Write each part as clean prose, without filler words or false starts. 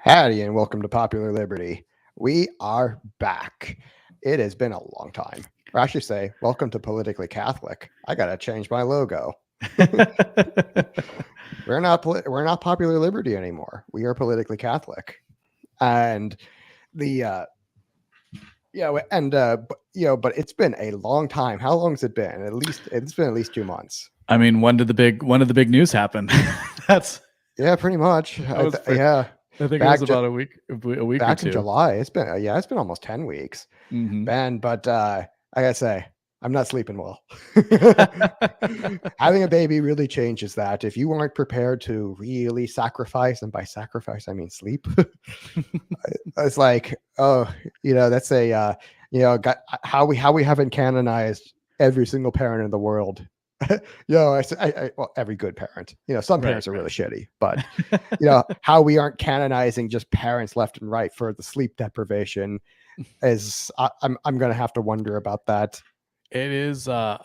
Howdy, and welcome to Popular Liberty. We are back. It has been a long time. Or I should say, welcome to Politically Catholic. I gotta change my logo. We're not Popular Liberty anymore. We are Politically Catholic, and the but it's been a long time. How long has it been? It's been at least 2 months. I mean, when did the big news happen? That's pretty much. I think it was about a week or back two. In July. It's been almost 10 weeks. Mm-hmm. Ben, but I gotta say, I'm not sleeping well. Having a baby really changes that. If you aren't prepared to really sacrifice, and by sacrifice I mean sleep, it's like, that's a how we haven't canonized every single parent in the world. Well, every good parent. Some parents are really shitty, but how we aren't canonizing just parents left and right for the sleep deprivation is I'm going to have to wonder about that. It is. You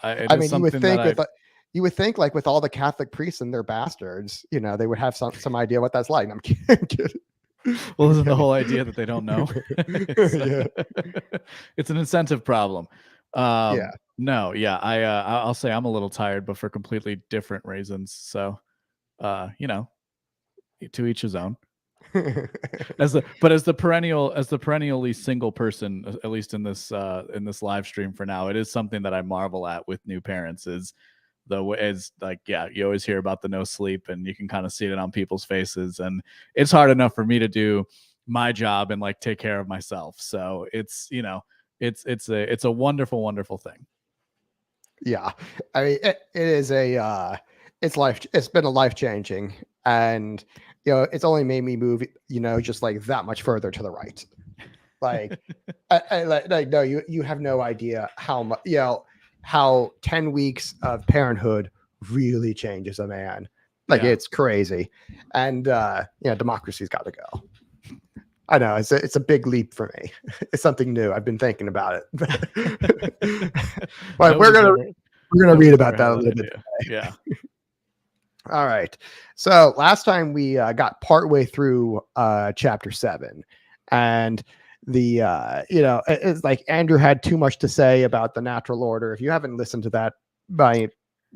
would think like with all the Catholic priests and their bastards, they would have some idea what that's like. I'm kidding. Well, isn't the whole idea that they don't know? It's an incentive problem. I'll say I'm a little tired, but for completely different reasons. So, to each his own. As the perennially single person, at least in this live stream for now, it is something that I marvel at with new parents. You always hear about the no sleep, and you can kind of see it on people's faces, and it's hard enough for me to do my job and like take care of myself. So it's a wonderful, wonderful thing. Yeah, I mean, it's been a life changing, and it's only made me move, just like that much further to the right. Like, you have no idea how much, how 10 weeks of parenthood really changes a man. Like, it's crazy, and democracy's got to go. I know it's a big leap for me. It's something new. I've been thinking about it. But we're gonna read about that a little bit today. Yeah. All right. So last time we got partway through chapter 7, and it's like Andrew had too much to say about the natural order. If you haven't listened to that,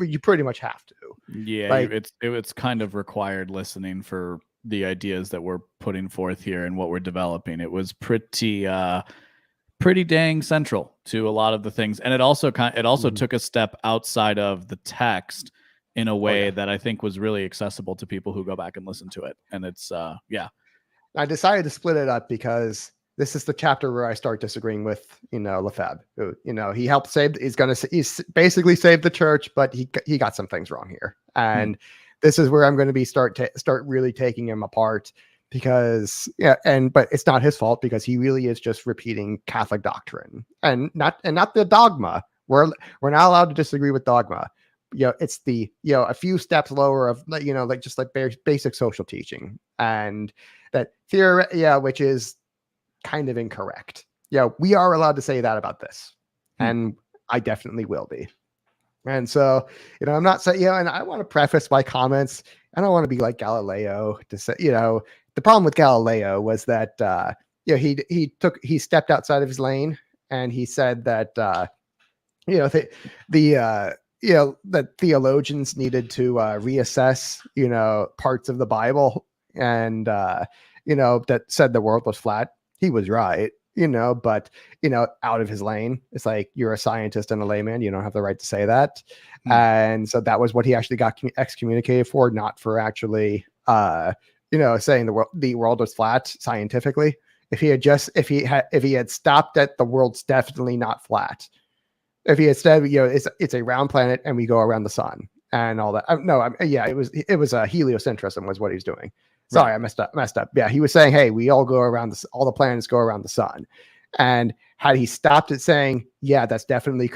you pretty much have to. Yeah, it's kind of required listening for the ideas that we're putting forth here and what we're developing. It was pretty dang central to a lot of the things, and it also took a step outside of the text in a way that I think was really accessible to people who go back and listen to it. And it's I decided to split it up because this is the chapter where I start disagreeing with Lefebvre, who he helped save. He's basically saved the church, but he got some things wrong here, and this is where I'm going to be start really taking him apart, because but it's not his fault, because he really is just repeating Catholic doctrine and not the dogma. We're not allowed to disagree with dogma. It's the a few steps lower of just like basic social teaching, and that theory, which is kind of incorrect. We are allowed to say that about this, and I definitely will be. And so, I'm not saying, and I want to preface my comments. I don't want to be like Galileo to say, the problem with Galileo was that, he stepped outside of his lane, and he said that, that theologians needed to reassess, parts of the Bible, and, that said the world was flat. He was right. But out of his lane. It's like, you're a scientist and a layman, you don't have the right to say that. And so that was what he actually got excommunicated for, not for actually saying the world was flat scientifically. If he had stopped at the world's definitely not flat, if he had said it's a round planet and we go around the sun and all that. It was a heliocentrism was what he was doing. Sorry, I messed up. Yeah, he was saying, hey, we all go around all the planets go around the sun. And had he stopped at saying, yeah, that's definitely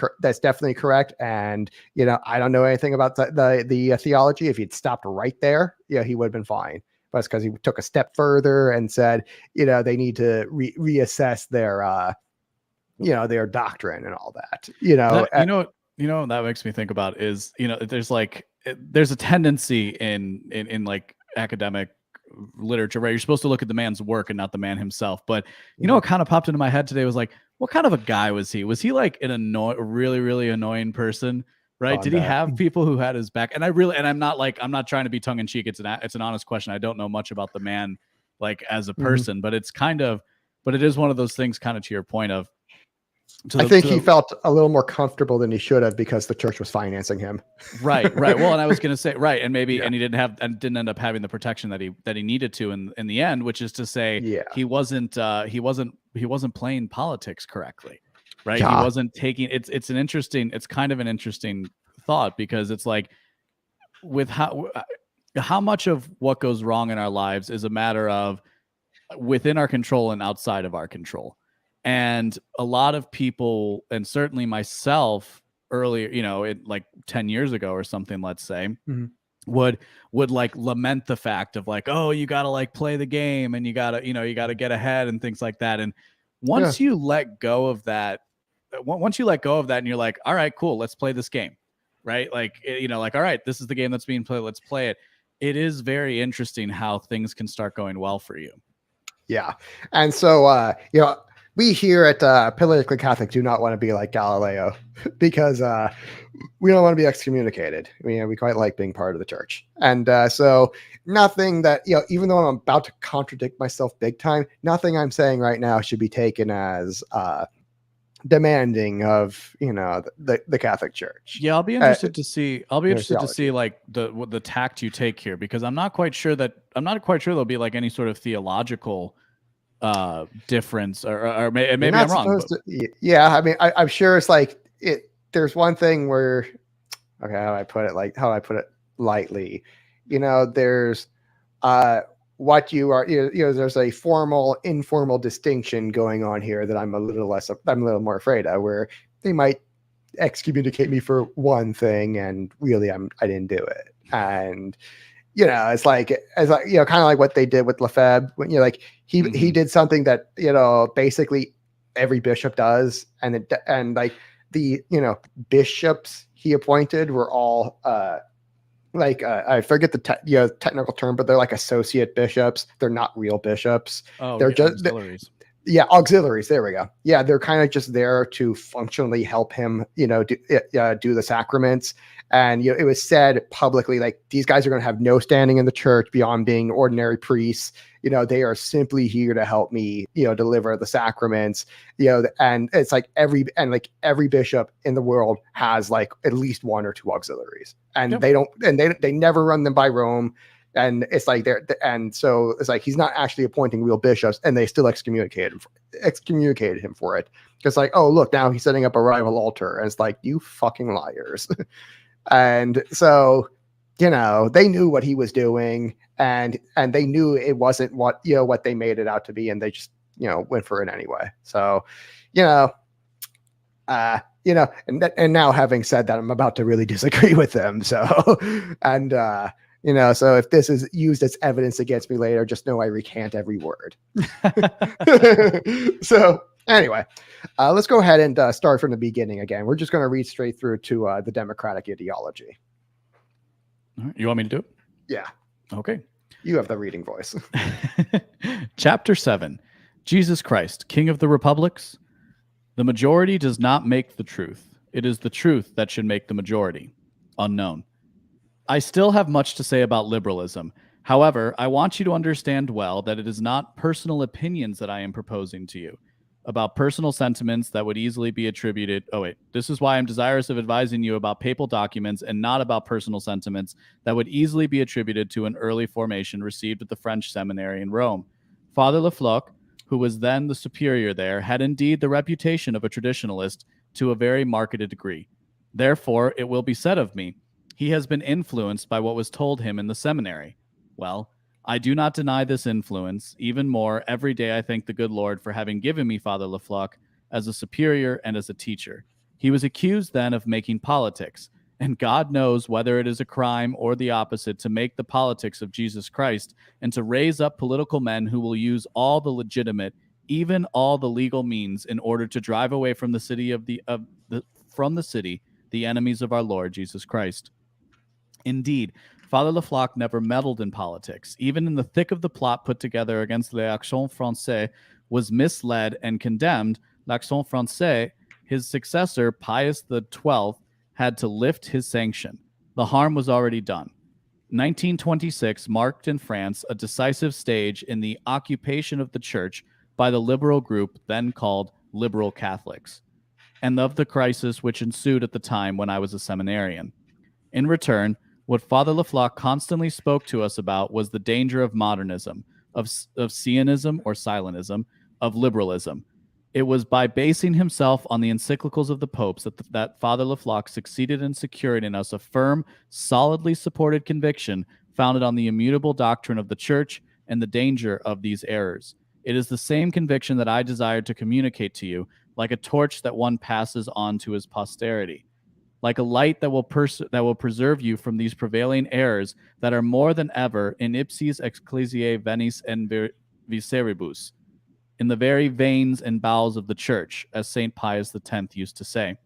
correct, and I don't know anything about the theology, if he'd stopped right there, he would have been fine. But it's because he took a step further and said, they need to reassess their their doctrine and all that. That makes me think about is there's a tendency in like academic literature, right? You're supposed to look at the man's work and not the man himself. But you know what kind of popped into my head today was like, what kind of a guy was he? Was he like a really, really annoying person? Right? Did he have people who had his back? And I'm not trying to be tongue in cheek. It's an honest question. I don't know much about the man like as a person, but it is one of those things, kind of to your point of. I think he felt a little more comfortable than he should have because the church was financing him. Right. Well, and I was going to say, right, and maybe, and he didn't end up having the protection that he needed to in the end, which is to say, he wasn't playing politics correctly, right? He wasn't taking. It's kind of an interesting thought, because it's like, with how much of what goes wrong in our lives is a matter of within our control and outside of our control. And a lot of people, and certainly myself earlier, like 10 years ago or something, let's say, would like lament the fact of like, oh, you got to like play the game and you got to get ahead and things like that. And once you let go of that, and you're like, all right, cool, let's play this game. Right. Like, like, all right, this is the game that's being played. Let's play it. It is very interesting how things can start going well for you. Yeah. And so, we here at Politically Catholic do not want to be like Galileo, because we don't want to be excommunicated. We quite like being part of the church. And so nothing that, even though I'm about to contradict myself big time, nothing I'm saying right now should be taken as demanding of, the Catholic Church. Yeah, I'll be interested to see. Like the tact you take here, because I'm not quite sure there'll be like any sort of theological difference, or maybe I'm wrong. I'm sure it's like there's one thing where, okay, how do I put it lightly, there's what you are, there's a formal informal distinction going on here that I'm a little more afraid of, where they might excommunicate me for one thing and really I didn't do it. And it's like, kind of like what they did with Lefebvre, when he did something that, basically every bishop does. And like the, bishops he appointed were all, I forget the technical term, but they're like associate bishops. They're not real bishops. Oh, they're just auxiliaries. Auxiliaries. There we go. Yeah. They're kind of just there to functionally help him, do the sacraments. And, it was said publicly, like, these guys are going to have no standing in the church beyond being ordinary priests. They are simply here to help me, deliver the sacraments, and it's like every bishop in the world has like at least one or two auxiliaries, and they never run them by Rome. And it's like so it's like he's not actually appointing real bishops, and they still excommunicated him for it. Because like, oh, look, now he's setting up a rival altar, and it's like, you fucking liars. And so, they knew what he was doing, and they knew it wasn't what they made it out to be, and they just went for it anyway. So, and now having said that, I'm about to really disagree with them. So, and so if this is used as evidence against me later, just know I recant every word. So anyway, let's go ahead and start from the beginning again. We're just going to read straight through to the democratic ideology. All right. You want me to do it? Yeah. Okay. You have the reading voice. Chapter 7, Jesus Christ, King of the Republics. The majority does not make the truth. It is the truth that should make the majority. Unknown. I still have much to say about liberalism. However, I want you to understand well that it is not personal opinions that I am proposing to you, about personal sentiments that would easily be attributed. This is why I'm desirous of advising you about papal documents and not about personal sentiments that would easily be attributed to an early formation received at the French seminary in Rome. Father Lefebvre, who was then the superior there, had indeed the reputation of a traditionalist to a very marked degree. Therefore, it will be said of me, he has been influenced by what was told him in the seminary. Well, I do not deny this influence. Even more, every day I thank the good Lord for having given me Father Lefebvre as a superior and as a teacher. He was accused then of making politics, and God knows whether it is a crime or the opposite to make the politics of Jesus Christ and to raise up political men who will use all the legitimate, even all the legal means in order to drive away from the city the enemies of our Lord Jesus Christ. Indeed, Father Lefebvre never meddled in politics. Even in the thick of the plot put together against l'Action Française, was misled and condemned. L'Action Française, his successor, Pius XII, had to lift his sanction. The harm was already done. 1926 marked in France a decisive stage in the occupation of the church by the liberal group then called Liberal Catholics, and of the crisis which ensued at the time when I was a seminarian. In return, what Father Lefebvre constantly spoke to us about was the danger of modernism, of Sionism or Silenism, of liberalism. It was by basing himself on the encyclicals of the popes that Father Lefebvre succeeded in securing in us a firm, solidly supported conviction founded on the immutable doctrine of the Church and the danger of these errors. It is the same conviction that I desired to communicate to you, like a torch that one passes on to his posterity, like a light that will preserve you from these prevailing errors that are more than ever in ipsis ecclesiae venis and viceribus, in the very veins and bowels of the church, as St. Pius X used to say.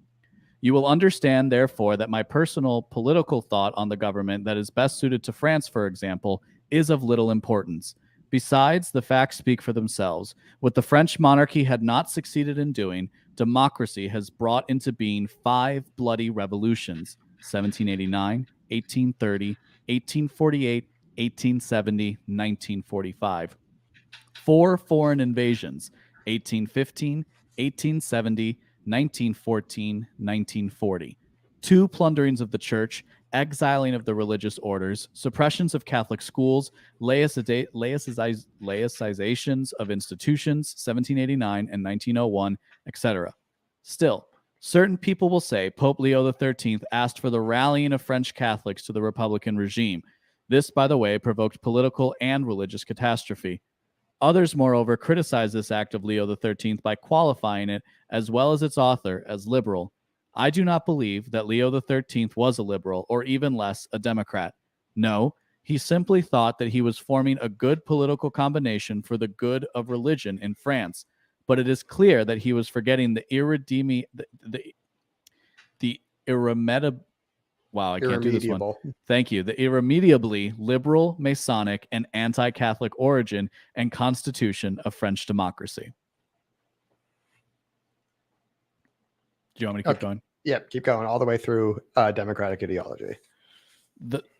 You will understand, therefore, that my personal political thought on the government that is best suited to France, for example, is of little importance. Besides, the facts speak for themselves. What the French monarchy had not succeeded in doing, democracy has brought into being 5 bloody revolutions: 1789, 1830, 1848, 1870, 1945. 4 foreign invasions: 1815, 1870, 1914, 1940. 2 plunderings of the church, exiling of the religious orders, suppressions of Catholic schools, laicizations of institutions, 1789 and 1901, etc. Still, certain people will say Pope Leo XIII asked for the rallying of French Catholics to the Republican regime. This, by the way, provoked political and religious catastrophe. Others, moreover, criticize this act of Leo XIII by qualifying it, as well as its author, as liberal. I do not believe that Leo XIII was a liberal, or even less, a Democrat. No, he simply thought that he was forming a good political combination for the good of religion in France. But it is clear that he was forgetting the irremediable. Wow, I can't do this one. Thank you. The irremediably liberal, Masonic, and anti-Catholic origin and constitution of French democracy. Do you want me to keep going? Yep, keep going all the way through democratic ideology.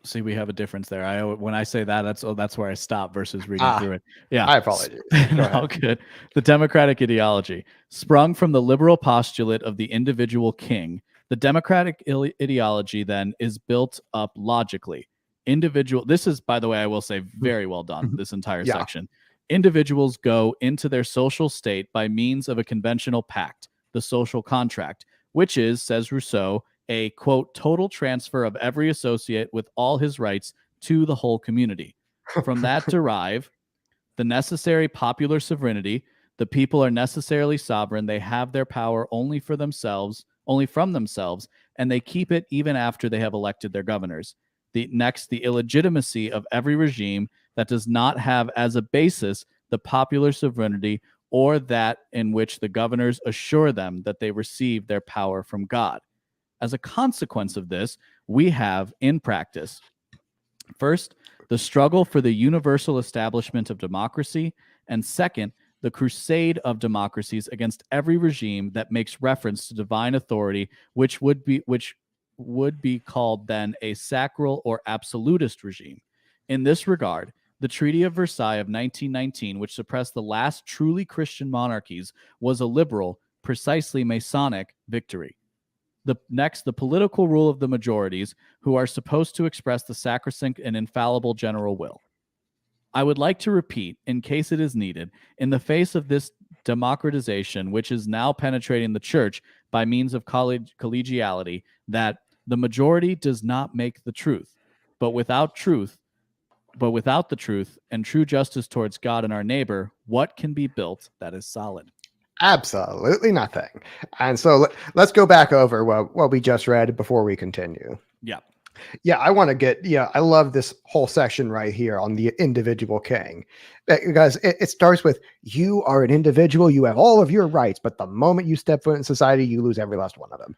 See, we have a difference there. When I say that, that's where I stop versus reading through it. Yeah, I apologize. No, good. The democratic ideology sprung from the liberal postulate of the individual king. The democratic ideology then is built up logically. This is, by the way, I will say, very well done, this entire section. Individuals go into their social state by means of a conventional pact, the social contract, which is, says Rousseau, a, quote, total transfer of every associate with all his rights to the whole community. From that derive the necessary popular sovereignty. The people are necessarily sovereign. They have their power only from themselves, and they keep it even after they have elected their governors. The illegitimacy of every regime that does not have as a basis the popular sovereignty, or that in which the governors assure them that they receive their power from God. As a consequence of this, we have, in practice, first, the struggle for the universal establishment of democracy, and second, the crusade of democracies against every regime that makes reference to divine authority, which would be called then a sacral or absolutist regime. In this regard, the Treaty of Versailles of 1919, which suppressed the last truly Christian monarchies, was a liberal, precisely Masonic victory. The political rule of the majorities, who are supposed to express the sacrosanct and infallible general will. I would like to repeat, in case it is needed, in the face of this democratization, which is now penetrating the church by means of collegiality, that the majority does not make the truth, but without the truth and true justice towards God and our neighbor, what can be built that is solid? Absolutely nothing. And so let's go back over what we just read before we continue. Yeah, I love this whole section right here on the individual king. Because it starts with, you are an individual, you have all of your rights, but the moment you step foot in society, you lose every last one of them.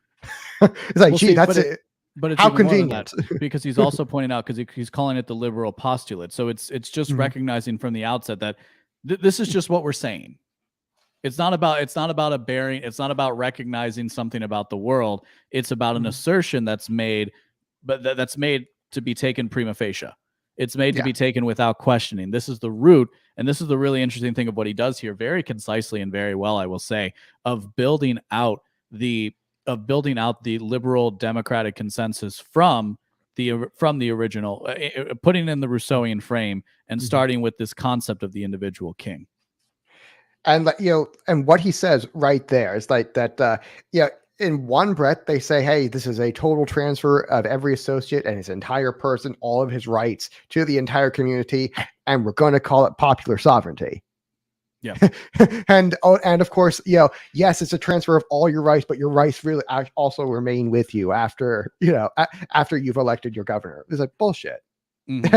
It's like, that's it. But it's How even more than that, convenient. because he's also pointing out, because he's calling it the liberal postulate. So it's just Mhm. recognizing from the outset that this is just what we're saying. It's not about a bearing. It's not about recognizing something about the world. It's about an Mhm. assertion that's made, but that's made to be taken prima facie. It's made to Yeah. be taken without questioning. This is the root, and this is the really interesting thing of what he does here, very concisely and very well, I will say, of building out the liberal democratic consensus from the original, putting in the Rousseauian frame and Mhm. starting with this concept of the individual king. And and what he says right there is like that. In one breath they say, "Hey, this is a total transfer of every associate and his entire person, all of his rights to the entire community, and we're going to call it popular sovereignty." Yeah. and of course, yes, it's a transfer of all your rights, but your rights really also remain with you after after you've elected your governor. It's like bullshit. Mm-hmm.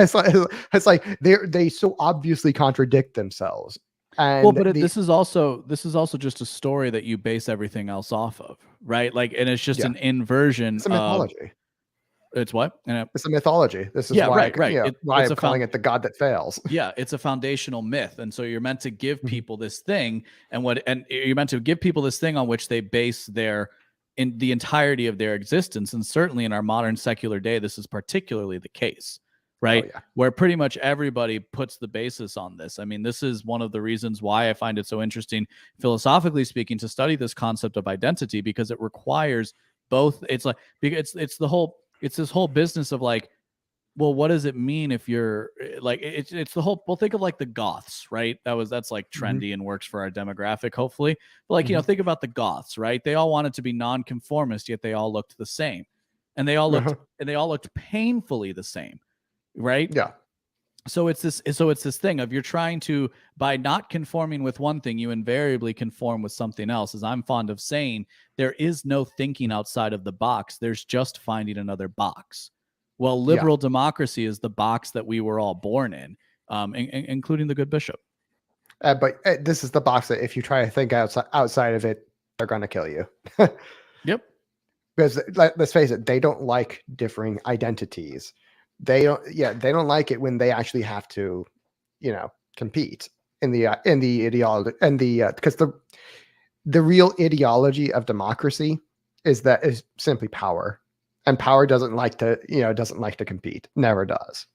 It's like they so obviously contradict themselves. And Well, but this is also just a story that you base everything else off of, right? Like, and it's just yeah, an inversion it's a of mythology. it's what? And It's a mythology. This is yeah, why right. why It's I'm a calling it the god that fails. yeah, it's a foundational myth, and so you're meant to give Mhm. people this thing, and you're meant to give people this thing on which they base in the entirety of their existence, and certainly in our modern secular day, this is particularly the case, Oh right? yeah. Where pretty much everybody puts the basis on this. I mean, this is one of the reasons why I find it so interesting, philosophically speaking, to study this concept of identity, because it requires both. It's like it's this whole business of like, well, what does it mean if you're like it's the whole, well, think of like the Goths, right? That's like Mhm. trendy and works for our demographic, hopefully. But like, Mhm. think about the Goths, right? They all wanted to be nonconformist, yet they all looked the same. And they all Uh-huh. looked painfully the same, right? Yeah. So it's this thing of, you're trying to, by not conforming with one thing, you invariably conform with something else. As I'm fond of saying, there is no thinking outside of the box. There's just finding another box. Well, Yeah. liberal democracy is the box that we were all born in, including the good bishop. But this is the box that if you try to think outside of it, they're going to kill you. Yep. Because let's face it, they don't like differing identities. They don't like it when they actually have to, compete in the ideology, and because the real ideology of democracy is simply power, and power doesn't like to compete, never does.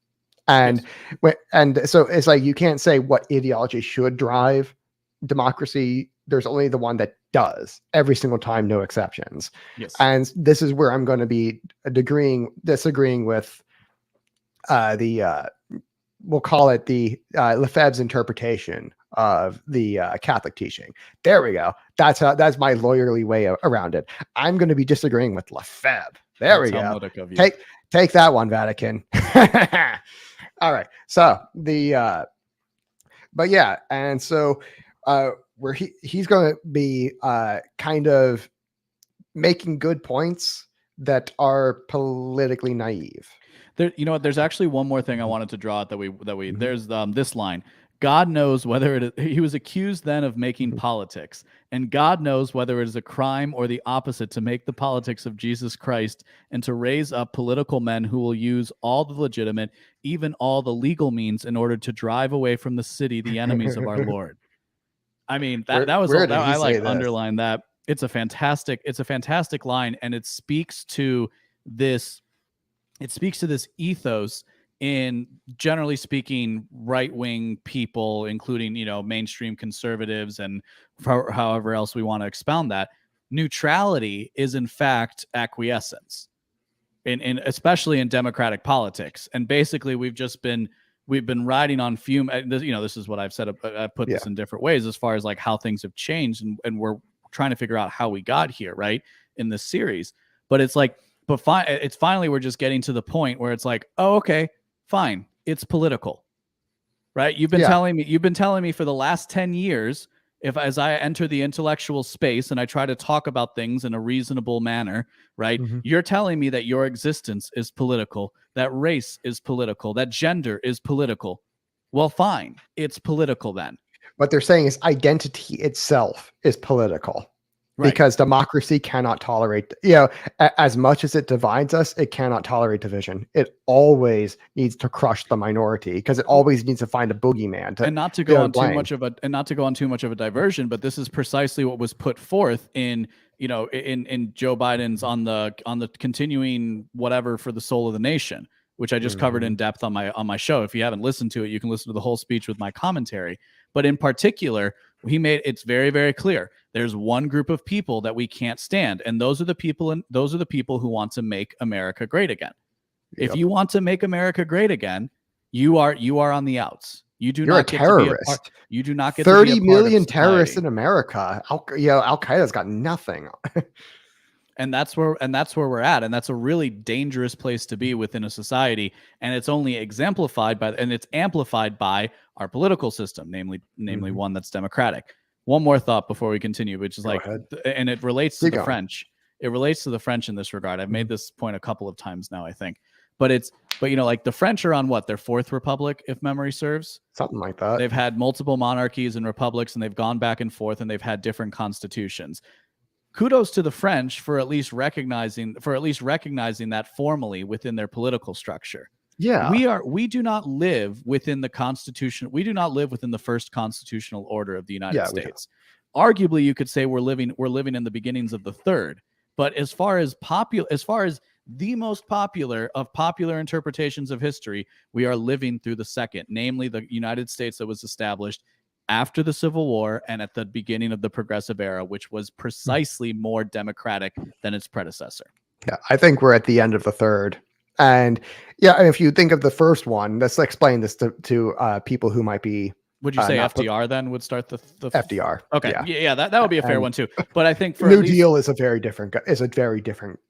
And Yes. so it's like, you can't say what ideology should drive democracy. There's only the one that does every single time, no exceptions. Yes. And this is where I'm going to be disagreeing with we'll call it the Lefebvre's interpretation of the Catholic teaching. There we go. That's my lawyerly way around it. I'm going to be disagreeing with Lefebvre. There That's we go. Talmudic of you. Take that one, Vatican. All right. So but yeah, and so where he's going to be kind of making good points that are politically naive. There, you know what? There's actually one more thing I wanted to draw out that we Mhm. there's this line. God knows whether it is, he was accused then of making Mhm. politics, and God knows whether it is a crime or the opposite to make the politics of Jesus Christ and to raise up political men who will use all the legitimate, even all the legal means in order to drive away from the city the enemies of our Lord. I mean, that was Where did he I say like this? underline that. It's a fantastic line, and it speaks to this ethos in, generally speaking, right-wing people, including mainstream conservatives, and however else we want to expound that. Neutrality is in fact acquiescence, in especially in democratic politics. And basically we've been riding on fume. This is what I've said. I put this in different ways as far as like how things have changed, and we're trying to figure out how we got here, right, in this series. But it's like, it's finally, we're just getting to the point where it's like, oh, okay, fine, it's political, right? You've been telling me for the last 10 years, as I enter the intellectual space and I try to talk about things in a reasonable manner, right? Mhm. You're telling me that your existence is political, that race is political, that gender is political. Well, fine, it's political then. What they're saying is identity itself is political. because democracy cannot tolerate, as much as it divides us, it cannot tolerate division. It always needs to crush the minority because it always needs to find a boogeyman to, and not to go on blame. too much of a diversion, but this is precisely what was put forth in Joe Biden's on the continuing whatever for the soul of the nation, which I just covered in depth on my show. If you haven't listened to it, you can listen to the whole speech with my commentary. But in particular, he made it's very, very clear. There's one group of people that we can't stand, and those are the people who want to make America great again. Yep. If you want to make America great again, you are on the outs. You're not a terrorist. You do not get 30 million terrorists in America. Al Qaeda's got nothing. And that's where we're at, and that's a really dangerous place to be within a society. And it's only exemplified by, and it's amplified by our political system, namely one that's democratic. One more thought before we continue, which is and it relates to the French. It relates to the French in this regard. I've made this point a couple of times now, I think, but the French are on their fourth republic, if memory serves, something like that. They've had multiple monarchies and republics, and they've gone back and forth, and they've had different constitutions. Kudos to the French for at least recognizing that formally within their political structure. Yeah, we do not live within the Constitution. We do not live within the first constitutional order of the United States. Arguably, you could say we're living in the beginnings of the third. But as far as the most popular of popular interpretations of history, we are living through the second, namely the United States that was established after the Civil War and at the beginning of the Progressive Era, which was precisely more democratic than its predecessor. Yeah, I think we're at the end of the third. And if you think of the first one, let's explain this to people who might be. Would you say FDR then would start the FDR? Okay, yeah, that would be a fair one too. But I think for New Deal is a very different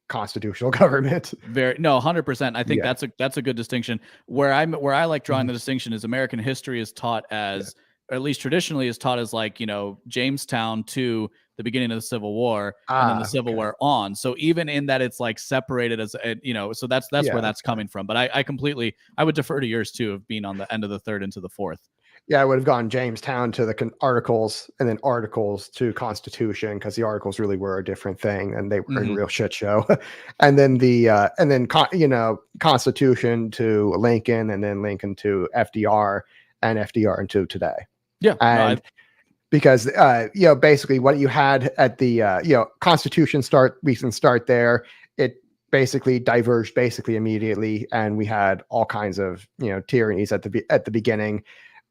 constitutional government. 100%. I think that's a good distinction. Where I like drawing the distinction is American history is taught as, or at least traditionally is taught as Jamestown to the beginning of the Civil War and then the Civil War on. So even in that it's separated as so that's where that's coming from. But I would defer to yours too of being on the end of the third into the fourth. Yeah, I would have gone Jamestown to the Articles and then Articles to Constitution, because the Articles really were a different thing and they were a real shit show. And then Constitution to Lincoln, and then Lincoln to FDR, and FDR into today. Yeah, and because basically what you had at the Constitution we can start there. It basically diverged immediately, and we had all kinds of tyrannies at the beginning.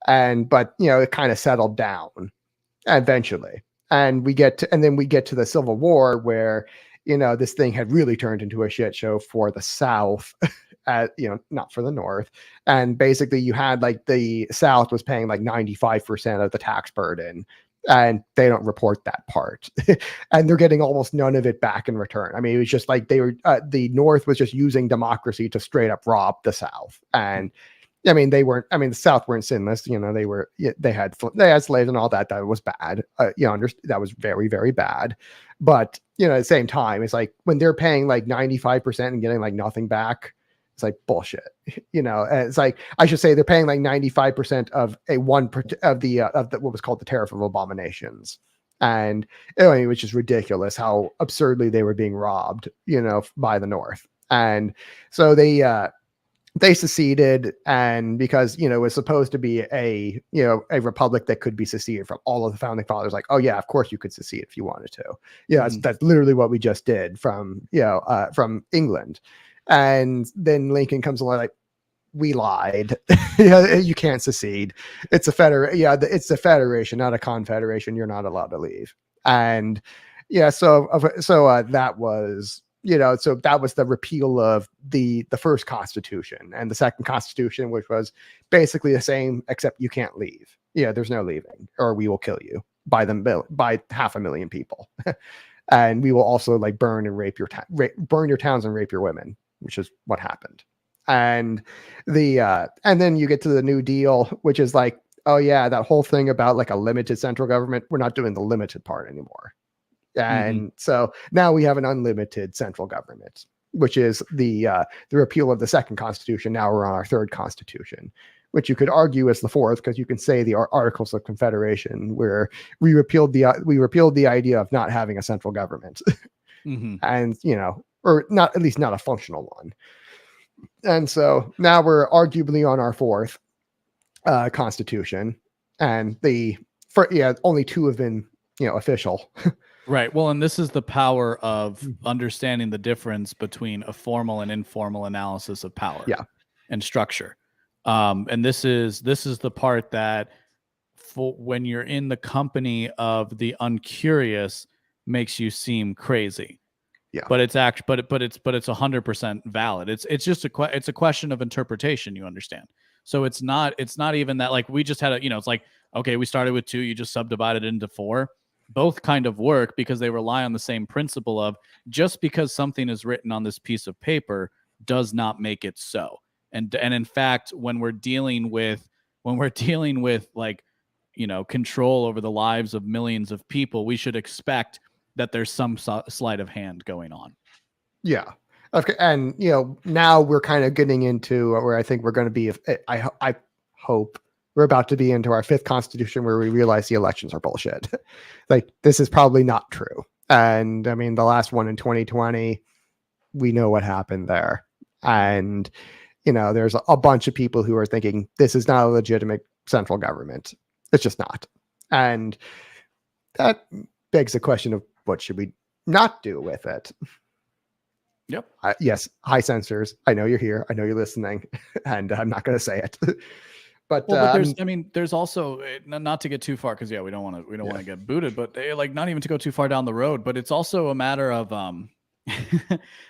But it kind of settled down eventually, and then we get to the Civil War, where this thing had really turned into a shit show for the South, not for the North. And basically you had the South was paying 95% of the tax burden, and they don't report that part. And they're getting almost none of it back in return. I mean, it was just the North was just using democracy to straight up rob the South. And the South weren't sinless. They had slaves and all that. That was bad. That was very, very bad. But, at the same time, it's when they're paying 95% and getting nothing back, it's bullshit. It's I should say they're paying 95% of what was called the Tariff of Abominations. And which is ridiculous how absurdly they were being robbed, by the North. And so they seceded, and because it was supposed to be a republic that could be seceded from, all of the founding fathers of course you could secede if you wanted to. That's literally what we just did from England. And then Lincoln comes along we lied. You can't secede. It's a it's a federation, not a confederation. You're not allowed to leave. And so that was so that was the repeal of the first Constitution, and the second Constitution, which was basically the same, except you can't leave. There's no leaving, or we will kill you by 500,000 people. And we will also burn and rape burn your towns and rape your women, which is what happened. And and then you get to the New Deal, which is that whole thing about a limited central government. We're not doing the limited part anymore. And so now we have an unlimited central government, which is the repeal of the second Constitution. Now we're on our third Constitution, which you could argue is the fourth, because you can say the Articles of Confederation, where we repealed the idea of not having a central government, and or not, at least not a functional one. And so now we're arguably on our fourth constitution, and only two have been official. Right. Well, and this is the power of understanding the difference between a formal and informal analysis of power and structure. And this is the part that, when you're in the company of the uncurious, makes you seem crazy. Yeah. But it's actually, but it's 100% valid. It's just it's a question of interpretation. You understand? So it's not even that, like, we just had it's like, okay, we started with 2, you just subdivided it into 4. Both kind of work because they rely on the same principle of, just because something is written on this piece of paper does not make it so. And in fact, when we're dealing with like, control over the lives of millions of people, we should expect that there's some sleight of hand going on. Yeah. Okay. And, now we're kind of getting into where I think we're going to be, I hope we're about to be into our 5th constitution, where we realize the elections are bullshit. Like, this is probably not true. And I mean, the last one in 2020, we know what happened there. And, there's a bunch of people who are thinking this is not a legitimate central government. It's just not. And that begs the question of, what should we not do with it? Yep. Yes. Hi, censors. I know you're here. I know you're listening, and I'm not going to say it. But there's also, not to get too far, because we don't want to get booted, but like, not even to go too far down the road. But it's also a matter of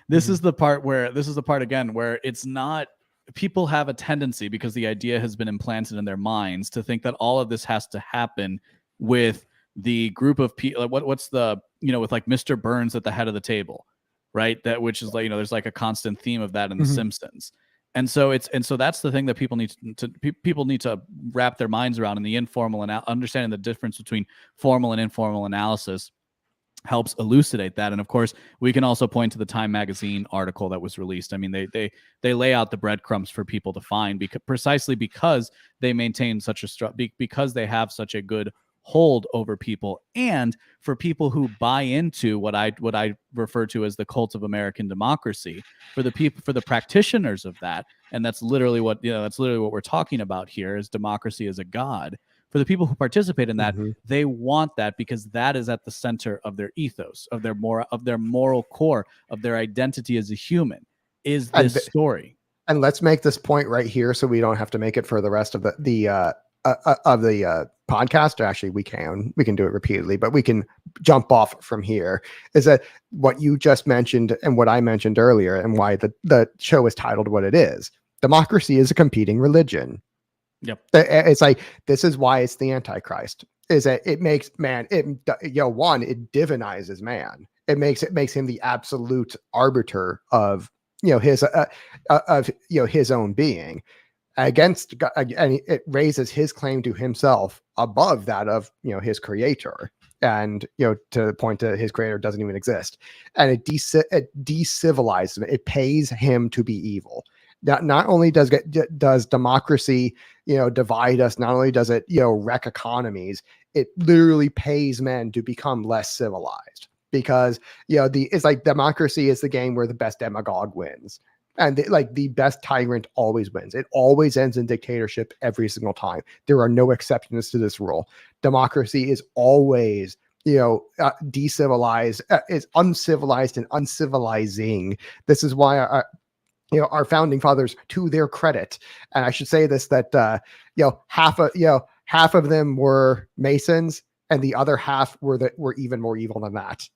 this is the part again where it's not, people have a tendency, because the idea has been implanted in their minds, to think that all of this has to happen with the group of people. What's the with like Mr. Burns at the head of the table, right? That, which is like, there's like a constant theme of that in The Simpsons. And so that's the thing that people need to wrap their minds around, in the informal and understanding the difference between formal and informal analysis helps elucidate that. And of course, we can also point to the Time magazine article that was released. I mean, they lay out the breadcrumbs for people to find, precisely because they maintain because they have such a good hold over people, and for people who buy into what I refer to as the cult of American democracy, for the practitioners of that, and that's literally what we're talking about here, is democracy as a god. For the people who participate in that, they want that, because that is at the center of their ethos, of their moral core, of their identity as a human, is this story. And let's make this point right here, so we don't have to make it for the rest of the podcast. Or actually, we can do it repeatedly, but we can jump off from here. Is that what you just mentioned and what I mentioned earlier, and why the show is titled what it is? Democracy is a competing religion. Yep. It's like, this is why it's the Antichrist. Is that it makes man, it divinizes man. It makes him the absolute arbiter of his his own being against God, and it raises his claim to himself above that of his creator, and to the point that his creator doesn't even exist, and it decivilizes him. It pays him to be evil. Not only does democracy divide us, not only does it wreck economies, it literally pays men to become less civilized, because it's like democracy is the game where the best demagogue wins, and the best tyrant always wins. It always ends in dictatorship every single time. There are no exceptions to this rule. Democracy is always decivilized, is uncivilized and uncivilizing. This is why our founding fathers, to their credit, and I should say this, that half of them were Masons, and the other half were even more evil than that.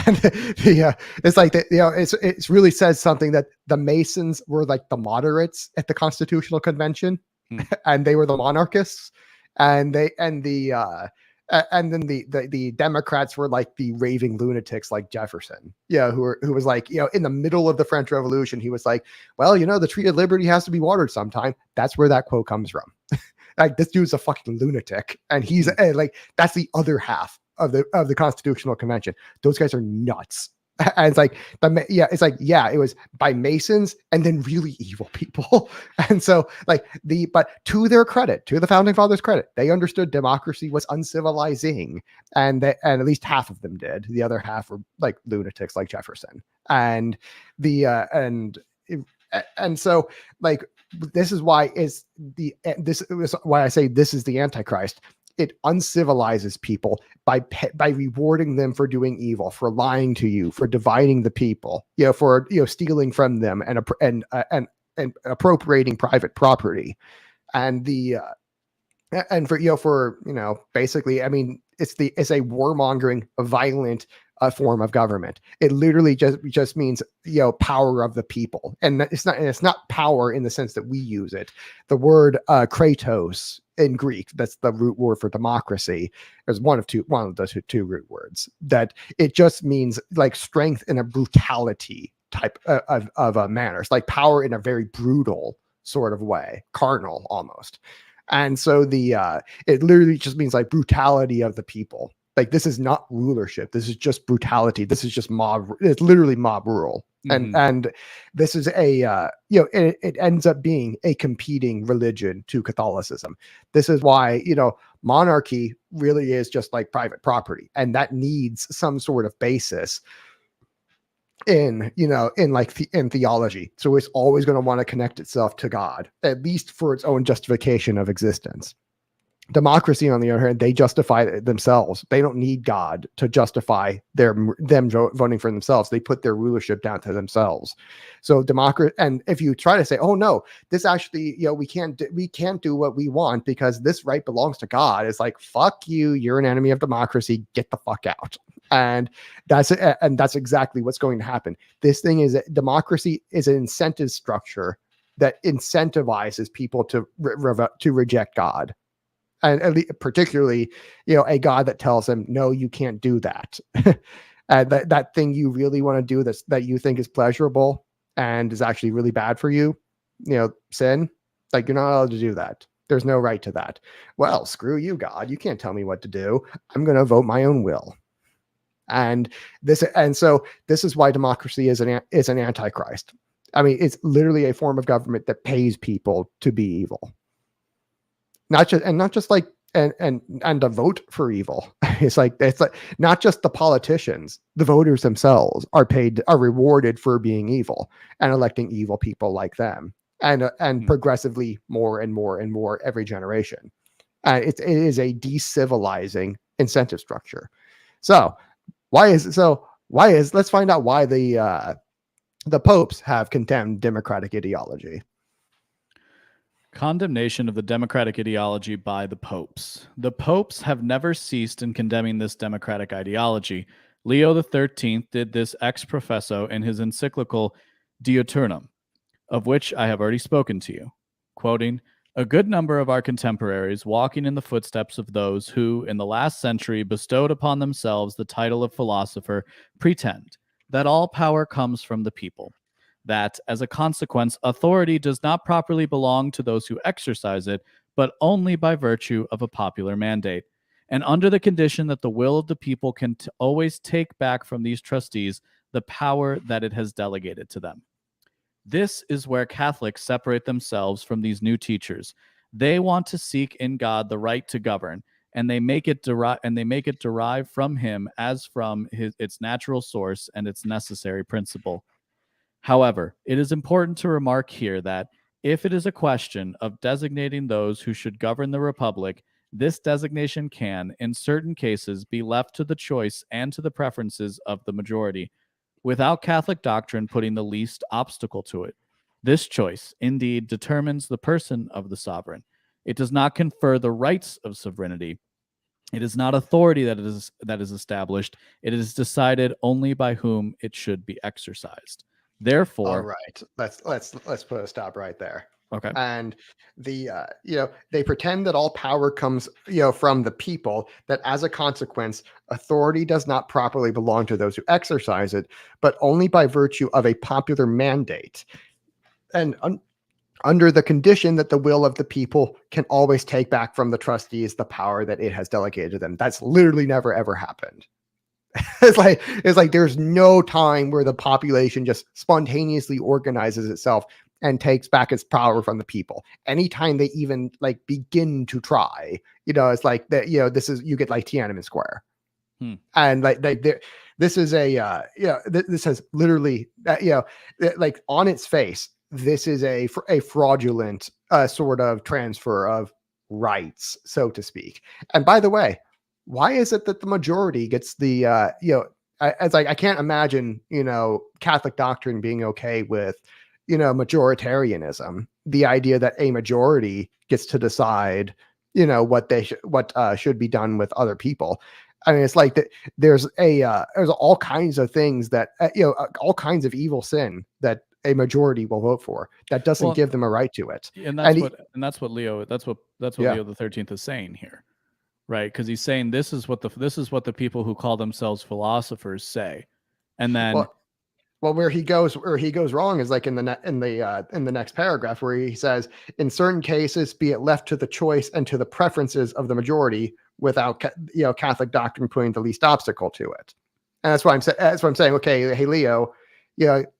And it's like it's really says something that the Masons were like the moderates at the Constitutional Convention, and they were the monarchists, and then the Democrats were like the raving lunatics, like Jefferson, who was like, in the middle of the French Revolution, he was like, well, the tree of liberty has to be watered sometime. That's where that quote comes from. Like, this dude's a fucking lunatic, and he's like, that's the other half of the Constitutional Convention. Those guys are nuts. And it's like it was by Masons and then really evil people. And so but to their credit, to the founding fathers' credit, they understood democracy was uncivilizing, and at least half of them did. The other half were like lunatics like Jefferson. And so like this is why I say this is the Antichrist. It uncivilizes people by rewarding them for doing evil, for lying to you, for dividing the people, for stealing from them and appropriating private property, and for basically, I mean, it's a warmongering, violent form of government. It literally just means power of the people, and it's not power in the sense that we use it. The word kratos in Greek, that's the root word for democracy, is one of those two root words. That it just means like strength in a brutality type of a manner. It's like power in a very brutal sort of way, carnal almost. And so it literally just means like brutality of the people. Like, this is not rulership. This is just brutality. This is just it's literally mob rule. Mm-hmm. And this is it ends up being a competing religion to Catholicism. This is why, monarchy really is just like private property, and that needs some sort of basis in theology. So it's always going to want to connect itself to God, at least for its own justification of existence. Democracy, on the other hand, they justify themselves. They don't need God to justify them voting for themselves. They put their rulership down to themselves. So democracy, and if you try to say, "Oh no, this actually, we can't do what we want because this right belongs to God," it's like, fuck you. You're an enemy of democracy. Get the fuck out. And that's exactly what's going to happen. This thing is democracy is an incentive structure that incentivizes people to reject God. And particularly, a God that tells them, no, you can't do that. And that thing you really want to do that you think is pleasurable and is actually really bad for you, sin, like, you're not allowed to do that. There's no right to that. Well, screw you, God. You can't tell me what to do. I'm going to vote my own will. And so this is why democracy is an antichrist. I mean, it's literally a form of government that pays people to be evil. Not just like to vote for evil. It's like not just the politicians, the voters themselves are rewarded for being evil and electing evil people like them, and progressively more and more and more every generation. It is a decivilizing incentive structure. So let's find out why the popes have condemned democratic ideology. Condemnation of the democratic ideology by the popes. The popes have never ceased in condemning this democratic ideology. Leo XIII did this ex professo in his encyclical Diuturnum, of which I have already spoken to you, quoting, "A good number of our contemporaries, walking in the footsteps of those who, in the last century, bestowed upon themselves the title of philosopher, pretend that all power comes from the people. That, as a consequence, authority does not properly belong to those who exercise it, but only by virtue of a popular mandate, and under the condition that the will of the people can always take back from these trustees the power that it has delegated to them. This is where Catholics separate themselves from these new teachers. They want to seek in God the right to govern, and they make it derive from him as from its natural source and its necessary principle. However, it is important to remark here that if it is a question of designating those who should govern the republic, this designation can, in certain cases, be left to the choice and to the preferences of the majority, without Catholic doctrine putting the least obstacle to it. This choice, indeed, determines the person of the sovereign. It does not confer the rights of sovereignty. It is not authority that is established. It is decided only by whom it should be exercised. Therefore, all right, let's put a stop right there. Okay. And they pretend that all power comes from the people, that as a consequence authority does not properly belong to those who exercise it, but only by virtue of a popular mandate, and under the condition that the will of the people can always take back from the trustees the power that it has delegated to them. That's literally never ever happened. It's like there's no time where the population just spontaneously organizes itself and takes back its power from the people. Anytime they even like begin to try, it's like that. This is, you get like Tiananmen Square, and this is a this has literally like on its face, this is a fraudulent sort of transfer of rights, so to speak. And by the way, why is it that the majority gets the it's like, I can't imagine Catholic doctrine being okay with majoritarianism, the idea that a majority gets to decide what should be done with other people. I mean, it's like that. There's all kinds of things that all kinds of evil sin that a majority will vote for. That doesn't give them a right to it. And that's what Leo Leo the 13th is saying here, right? Because he's saying this is what the people who call themselves philosophers say, and then. Well, where he goes wrong is like in the next paragraph, where he says, in certain cases, be it left to the choice and to the preferences of the majority, without Catholic doctrine putting the least obstacle to it. And that's why I'm saying, okay, hey Leo,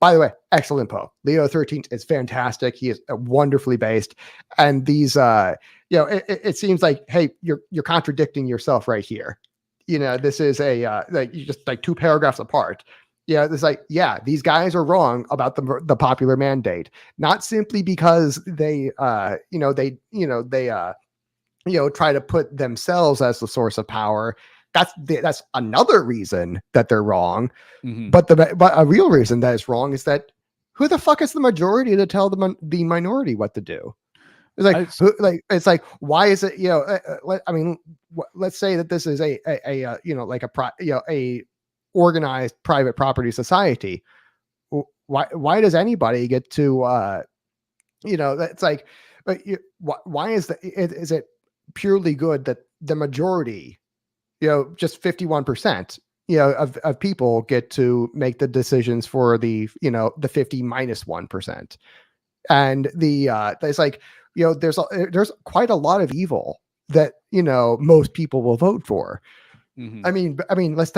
by the way, excellent Pope. Leo 13th is fantastic. He is wonderfully based, and these it seems like, hey, you're contradicting yourself right here. This is like just like two paragraphs apart. It's like, these guys are wrong about the popular mandate, not simply because they try to put themselves as the source of power. That's another reason that they're wrong. Mm-hmm. But a real reason that is wrong is that who the fuck is the majority to tell the minority what to do? It's like, why is it? Let's say that this is a organized private property society. Why does anybody get to it's like, why is it purely good that the majority, just 51% of people get to make the decisions for the 50 minus 1%? And it's like, there's quite a lot of evil that most people will vote for. Mm-hmm. I mean, let's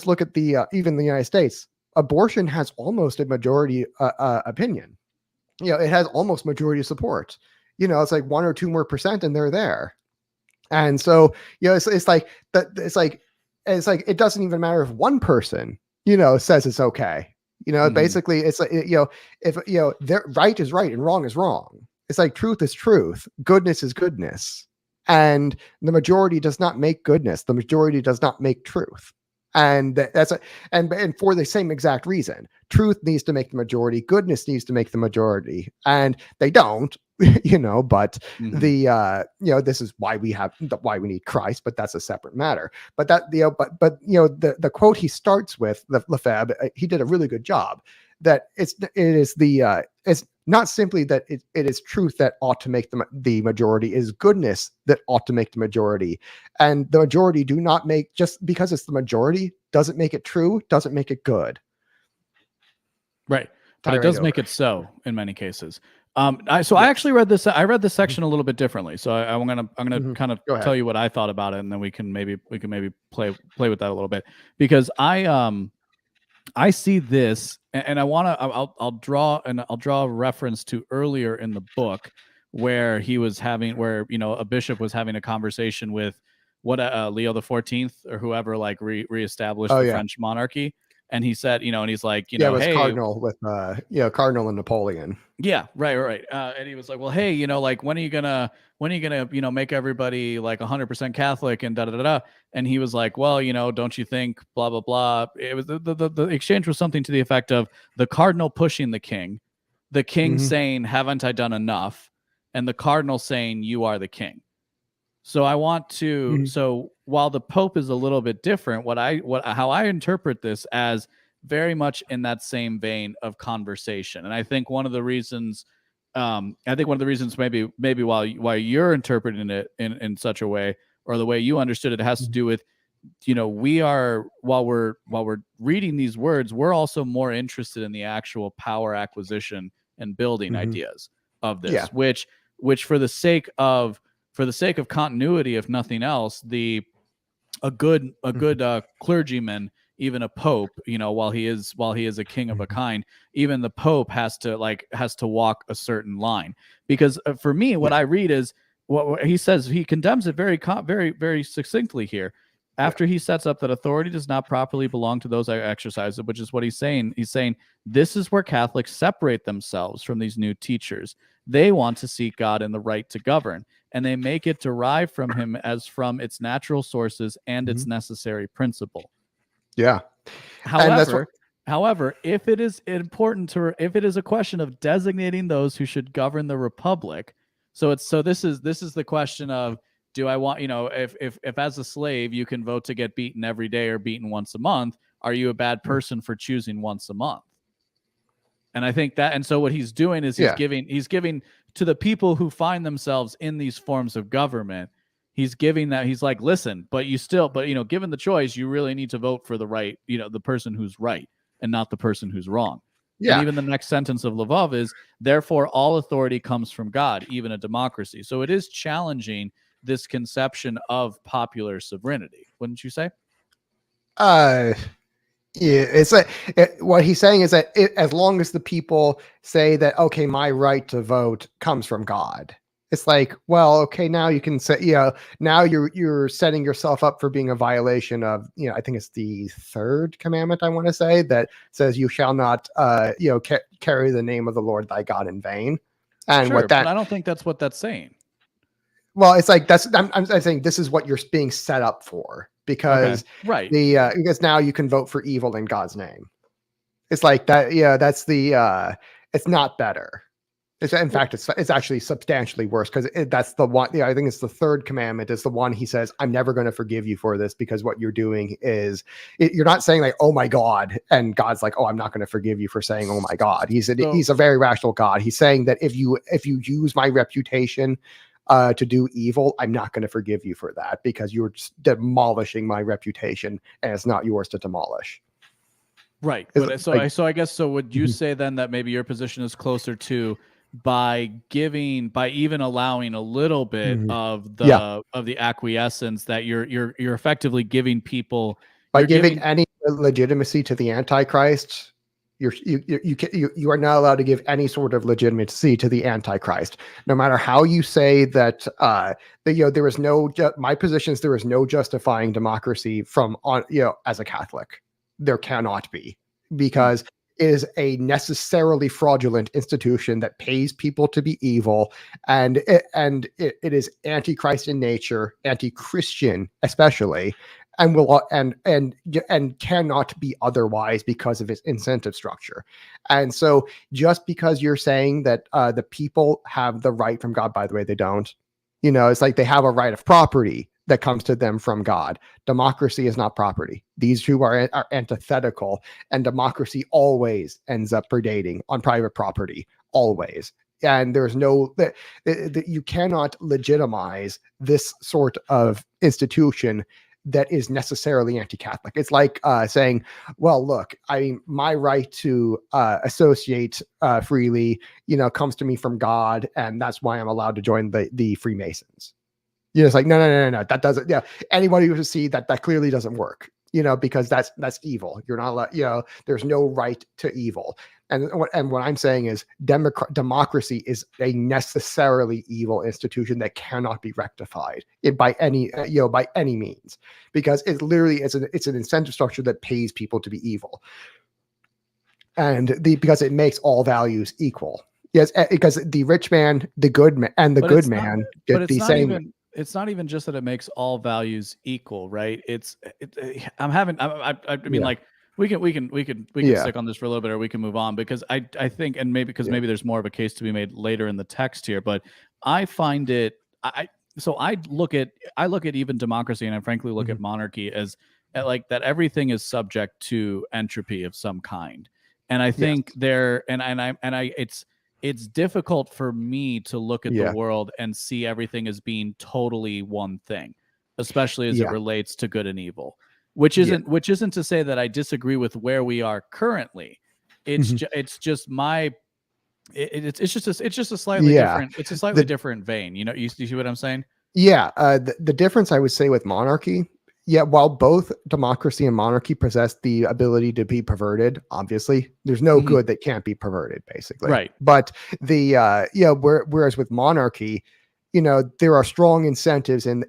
look at the even the United States. Abortion has almost a majority opinion. It has almost majority support. It's like 1 or 2 more percent, and they're there. And so it's like that. It's like it doesn't even matter if one person says it's okay. Mm-hmm. Basically, it's like if right is right and wrong is wrong. It's like truth is truth, goodness is goodness. And the majority does not make goodness. The majority does not make truth. And and for the same exact reason, truth needs to make the majority, goodness needs to make the majority, and they don't, but mm-hmm. This is why we need Christ, but that's a separate matter. But that, the quote he starts with, Lefebvre, he did a really good job. That it's not simply that it is truth that ought to make the majority, is goodness that ought to make the majority. And the majority do not make, just because it's the majority doesn't make it true, doesn't make it good. Right. But it does make it so in many cases. I actually read this. I read this section a little bit differently. So I'm gonna Mm-hmm. kind of tell you what I thought about it, and then we can maybe play with that a little bit, because I see this, and I'll draw a reference to earlier in the book where a bishop was having a conversation with Leo the 14th or whoever, like reestablished the French monarchy. And he said, and he's like, it was hey, Cardinal with Cardinal and Napoleon. Yeah, right. And he was like, well, hey, like, when are you gonna make everybody like 100% Catholic and da da da da? And he was like, well, don't you think blah blah blah? It was the exchange was something to the effect of the cardinal pushing the king Mm-hmm. saying, haven't I done enough? And the cardinal saying, you are the king. So I want to. Mm-hmm. So while the Pope is a little bit different, how I interpret this as very much in that same vein of conversation, and I think one of the reasons, maybe why you're interpreting it in such a way, or the way you understood it, has to do with, we are, while we're reading these words, we're also more interested in the actual power acquisition and building Mm-hmm. ideas of this, which for the sake of continuity, if nothing else, a good clergyman, even a pope, you know, while he is a king of a kind, even the pope has to walk a certain line. Because for me, what I read is what he says. He condemns it very succinctly here. After he sets up that authority does not properly belong to those that exercise it, which is what he's saying. He's saying this is where Catholics separate themselves from these new teachers. They want to seek God and the right to govern, and they make it derive from him as from its natural sources and its necessary principle. Yeah. However, if it is a question of designating those who should govern the republic, this is the question of, do I want, you know, if as a slave you can vote to get beaten every day or beaten once a month, are you a bad person for choosing once a month? And I think that, and so what he's doing is he's giving to the people who find themselves in these forms of government, he's giving that, he's like, listen, but you know, given the choice, you really need to vote for the right, you know, the person who's right and not the person who's wrong. Yeah. And even the next sentence of Lefebvre is, therefore all authority comes from God, even a democracy. So it is challenging this conception of popular sovereignty, wouldn't you say? Yeah, it's like what he's saying is that as long as the people say that, okay, my right to vote comes from God, it's like, well, okay, now you can say, you know, now you're setting yourself up for being a violation of, you know, I think it's the third commandment, I want to say, that says you shall not, you know, carry the name of the Lord thy God in vain. And sure, but I don't think that's what that's saying. Well, it's like I'm saying this is what you're being set up for, because because now you can vote for evil in God's name. It's like that. Yeah, that's the. It's not better. In fact, it's actually substantially worse, because that's the one. Yeah, I think it's the third commandment. Is the one he says, "I'm never going to forgive you for this," because what you're doing is you're not saying like, "Oh my God," and God's like, "Oh, I'm not going to forgive you for saying, oh my God." He's a very rational God. He's saying that if you use my reputation to do evil, I'm not going to forgive you for that, because you're just demolishing my reputation, and it's not yours to demolish. Right. But so I guess would you say then that maybe your position is closer to, by even allowing a little bit of the acquiescence, that you're effectively giving people, by giving any legitimacy to the Antichrist, you are not allowed to give any sort of legitimacy to the Antichrist, no matter how you say that. You know, there is no. My position is there is no justifying democracy as a Catholic. There cannot be, because it is a necessarily fraudulent institution that pays people to be evil, and it is antichrist in nature, anti-Christian especially, and will and cannot be otherwise because of its incentive structure. And so just because you're saying that the people have the right from God, by the way, they don't. You know, it's like they have a right of property that comes to them from God. Democracy is not property. These two are antithetical, and democracy always ends up predating on private property, always. And there's no that you cannot legitimize this sort of institution that is necessarily anti-Catholic. It's like saying, well, look, I mean, my right to associate freely, you know, comes to me from God, and that's why I'm allowed to join the Freemasons. You know, it's like, no, that doesn't. Yeah, anybody who see that clearly doesn't work. You know, because that's evil. You're not allowed. You know, there's no right to evil. And what I'm saying is, democracy is a necessarily evil institution that cannot be rectified by any means, because it literally is it's an incentive structure that pays people to be evil, and because it makes all values equal. Yes, because the rich man, the good man, and the good man get the same. It's not even just that it makes all values equal, right? I mean, like, we can stick on this for a little bit, or we can move on, because I think, and maybe because maybe there's more of a case to be made later in the text here, but I find it, I look at even democracy, and I frankly look at monarchy as like that everything is subject to entropy of some kind. And I think it's difficult for me to look at the world and see everything as being totally one thing, especially as it relates to good and evil, which isn't to say that I disagree with where we are currently. It's it's just a slightly different. It's a slightly different vein. You know, you see what I'm saying? Yeah. The difference I would say with monarchy Yeah, while both democracy and monarchy possess the ability to be perverted, obviously, there's no Mhm. good that can't be perverted, basically. Right. But whereas with monarchy, there are strong incentives and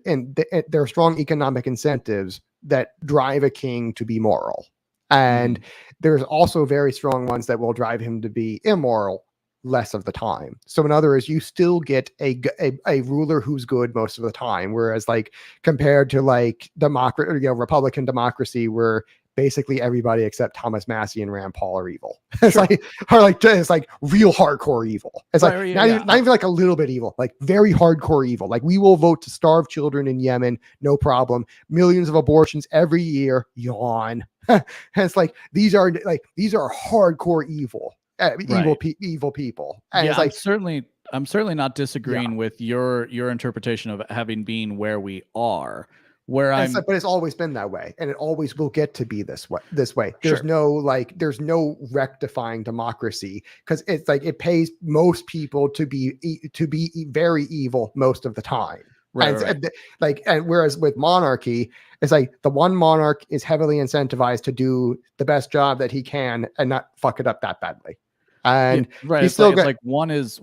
there are strong economic incentives that drive a king to be moral. And there's also very strong ones that will drive him to be immoral less of the time. So in other words, you still get a ruler who's good most of the time, whereas like compared to like Republican democracy, where basically everybody except Thomas Massey and Rand Paul are evil. It's like real hardcore evil. It's like not even like a little bit evil, like very hardcore evil. Like we will vote to starve children in Yemen, no problem. Millions of abortions every year, yawn. And it's like these are hardcore evil. Evil people. And it's like, I'm certainly not disagreeing with your interpretation of having been where we are. But it's always been that way, and it always will get to be this way. There's no rectifying democracy, because it's like it pays most people to be very evil most of the time. And whereas with monarchy, it's like the one monarch is heavily incentivized to do the best job that he can and not fuck it up that badly. And it's like one has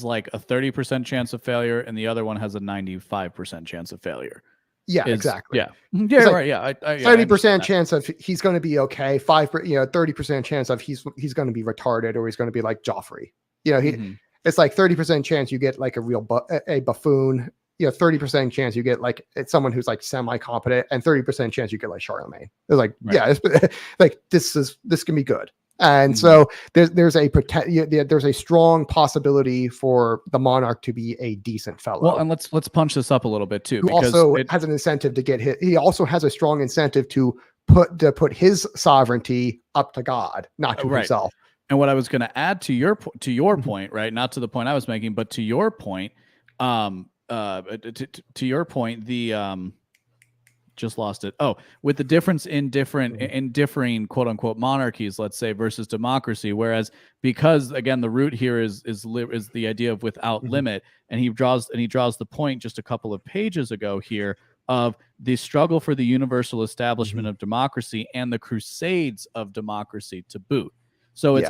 like a 30% chance of failure and the other one has a 95% chance of failure. Exactly. 30% chance of he's going to be okay. 30% chance of he's going to be retarded, or he's going to be like Joffrey. It's like 30% chance you get like a real a buffoon. 30% chance you get like it's someone who's like semi-competent, and 30% chance you get like Charlemagne. It's like it's like this can be good. And so there's a strong possibility for the monarch to be a decent fellow. Well, and let's punch this up a little bit too. Who also has an incentive to get hit. He also has a strong incentive to put his sovereignty up to God, not to himself. And what I was going to add to your point, right? Not to the point I was making, but to your point, just lost it. Oh, with the difference in differing quote unquote monarchies, let's say, versus democracy. Whereas because again, the root here is the idea of without limit, and he draws the point just a couple of pages ago here of the struggle for the universal establishment of democracy and the crusades of democracy to boot. So it's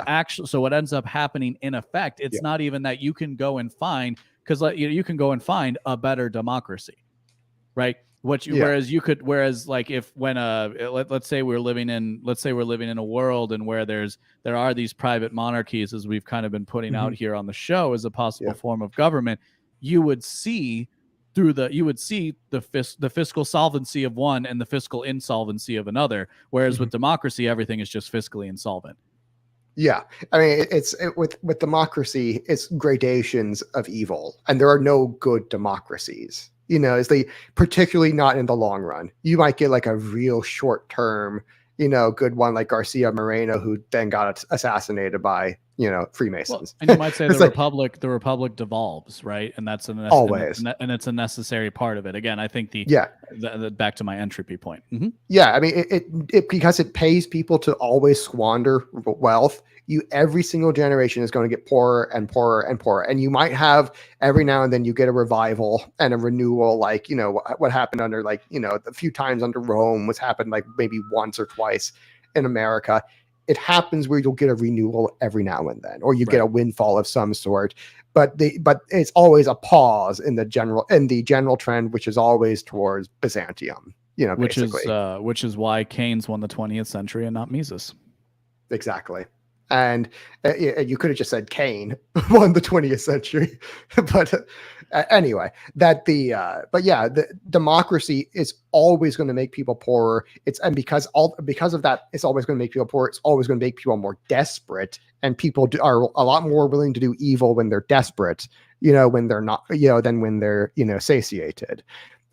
so what ends up happening in effect, it's not even that you can go and find, because you can go and find a better democracy, right? Whereas like if when let's say we're living in a world and where there are these private monarchies, as we've kind of been putting out here on the show as a possible form of government, you would see the fiscal solvency of one and the fiscal insolvency of another, whereas with democracy everything is just fiscally insolvent. Yeah, I mean, with democracy, it's gradations of evil, and there are no good democracies. Particularly not in the long run. You might get like a real short term, good one like Garcia Moreno, who then got assassinated by Freemasons. And you might say the republic devolves, right? And that's always, and it's a necessary part of it. Again, I think the back to my entropy point. Yeah, I mean, it because it pays people to always squander wealth. Every single generation is going to get poorer and poorer and poorer, and you might have every now and then you get a revival and a renewal, like what happened under a few times under Rome was happened like maybe once or twice in America. It happens where you'll get a renewal every now and then, or you get a windfall of some sort. But it's always a pause in the general trend, which is always towards Byzantium. Which is why Keynes won the 20th century and not Mises. Exactly. And you could have just said Cain won the 20th century, but anyway, the democracy is always going to make people poorer. Because of that, it's always going to make people poor. It's always going to make people more desperate, and people are a lot more willing to do evil when they're desperate, when they're not, than when they're, satiated.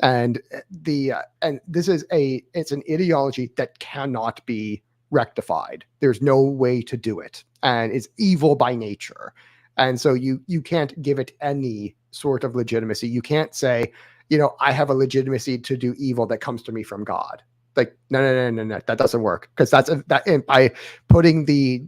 And this is it's an ideology that cannot be rectified. There's no way to do it, and it's evil by nature. And so you can't give it any sort of legitimacy. You can't say, I have a legitimacy to do evil that comes to me from God. Like, no, that doesn't work, because that by putting the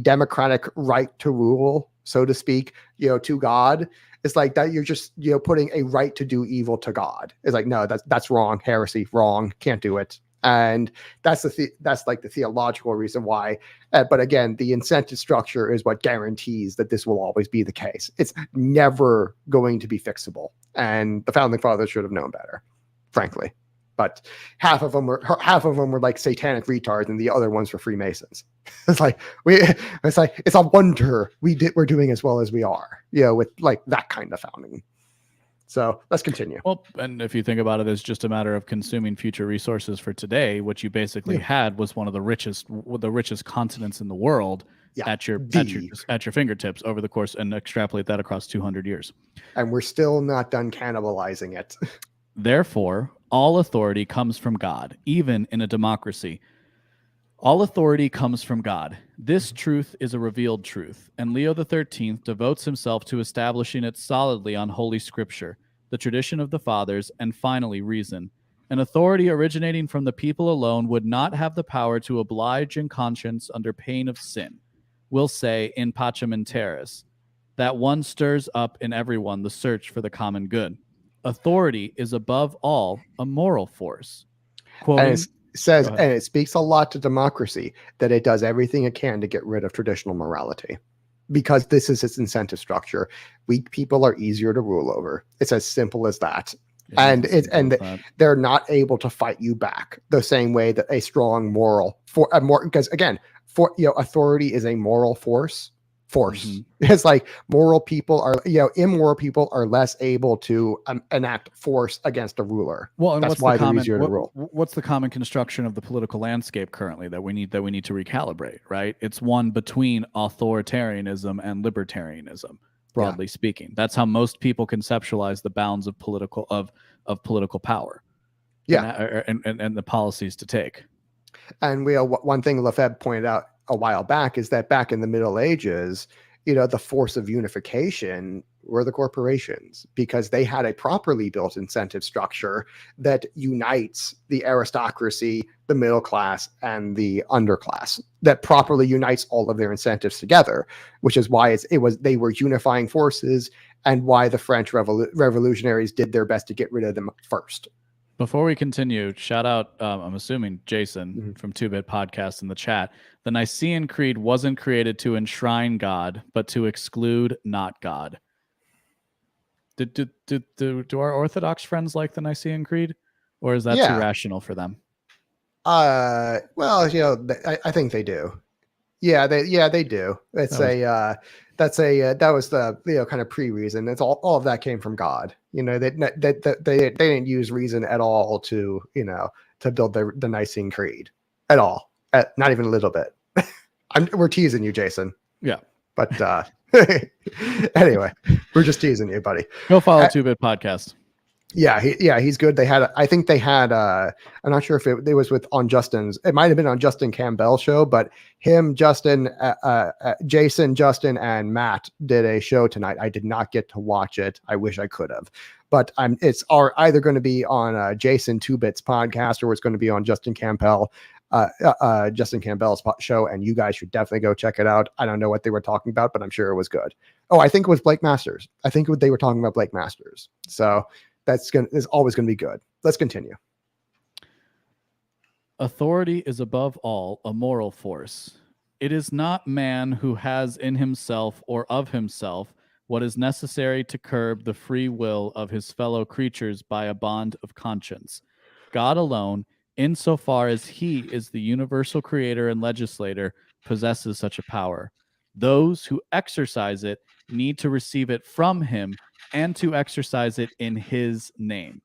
democratic right to rule, so to speak, to God, It's like that you're just, putting a right to do evil to God. It's like, no, that's wrong, heresy, wrong, can't do it. And that's that's like the theological reason why. But again, the incentive structure is what guarantees that this will always be the case. It's never going to be fixable. And the founding fathers should have known better, frankly. But half of them were like satanic retards, and the other ones were Freemasons. It's a wonder we're doing as well as we are, with like that kind of founding. So let's continue. Well, and if you think about it as just a matter of consuming future resources for today, what you basically had was one of the richest continents in the world at your fingertips over the course, and extrapolate that across 200 years. And we're still not done cannibalizing it. Therefore, all authority comes from God, even in a democracy. All authority comes from God. This truth is a revealed truth, and Leo XIII devotes himself to establishing it solidly on Holy Scripture, the tradition of the Fathers, and finally reason. An authority originating from the people alone would not have the power to oblige in conscience under pain of sin. We'll say in Pacem in Terris, that one stirs up in everyone the search for the common good. Authority is above all a moral force. Quoting, and it speaks a lot to democracy that it does everything it can to get rid of traditional morality, because this is its incentive structure. Weak people are easier to rule over. It's as simple as that. Yeah, and they're not able to fight you back the same way that a strong because again, authority is a moral force. Mm-hmm. It's like immoral people are less able to enact force against a ruler. Well, and that's why they're easier to rule. What's the common construction of the political landscape currently that we need to recalibrate? Right, it's one between authoritarianism and libertarianism, broadly speaking. That's how most people conceptualize the bounds of political power. And the policies to take. And one thing Lefebvre pointed out a while back is that back in the Middle Ages, the force of unification were the corporations, because they had a properly built incentive structure that unites the aristocracy, the middle class, and the underclass, that properly unites all of their incentives together, which is why they were unifying forces, and why the French revolutionaries did their best to get rid of them first. Before we continue, shout out, I'm assuming Jason from 2-Bit Podcast in the chat. The Nicene Creed wasn't created to enshrine God, but to exclude not God. Do our Orthodox friends like the Nicene Creed, or is that too rational for them? Well, I think they do. Yeah, they do. That was the kind of pre-reason. It's all of that came from God. They didn't use reason at all to build the Nicene Creed at all. Not even a little bit. We're teasing you, Jason. Yeah, but anyway, we're just teasing you, buddy. Go follow 2-Bit Podcast. Yeah, he's good. I think they had I'm not sure if it was on Justin's. It might have been on Justin Campbell's show, but him, Justin, Jason, Justin, and Matt did a show tonight. I did not get to watch it. I wish I could have, but it's either going to be on Jason 2-Bit's podcast, or it's going to be on Justin Campbell's show, and you guys should definitely go check it out. I don't know what they were talking about, but I'm sure it was good. Oh, I think it was Blake Masters. I think they were talking about Blake Masters. So is always going to be good. Let's continue. Authority is above all a moral force. It is not man who has in himself or of himself what is necessary to curb the free will of his fellow creatures by a bond of conscience. God alone, insofar as he is the universal creator and legislator, possesses such a power. Those who exercise it need to receive it from him and to exercise it in his name.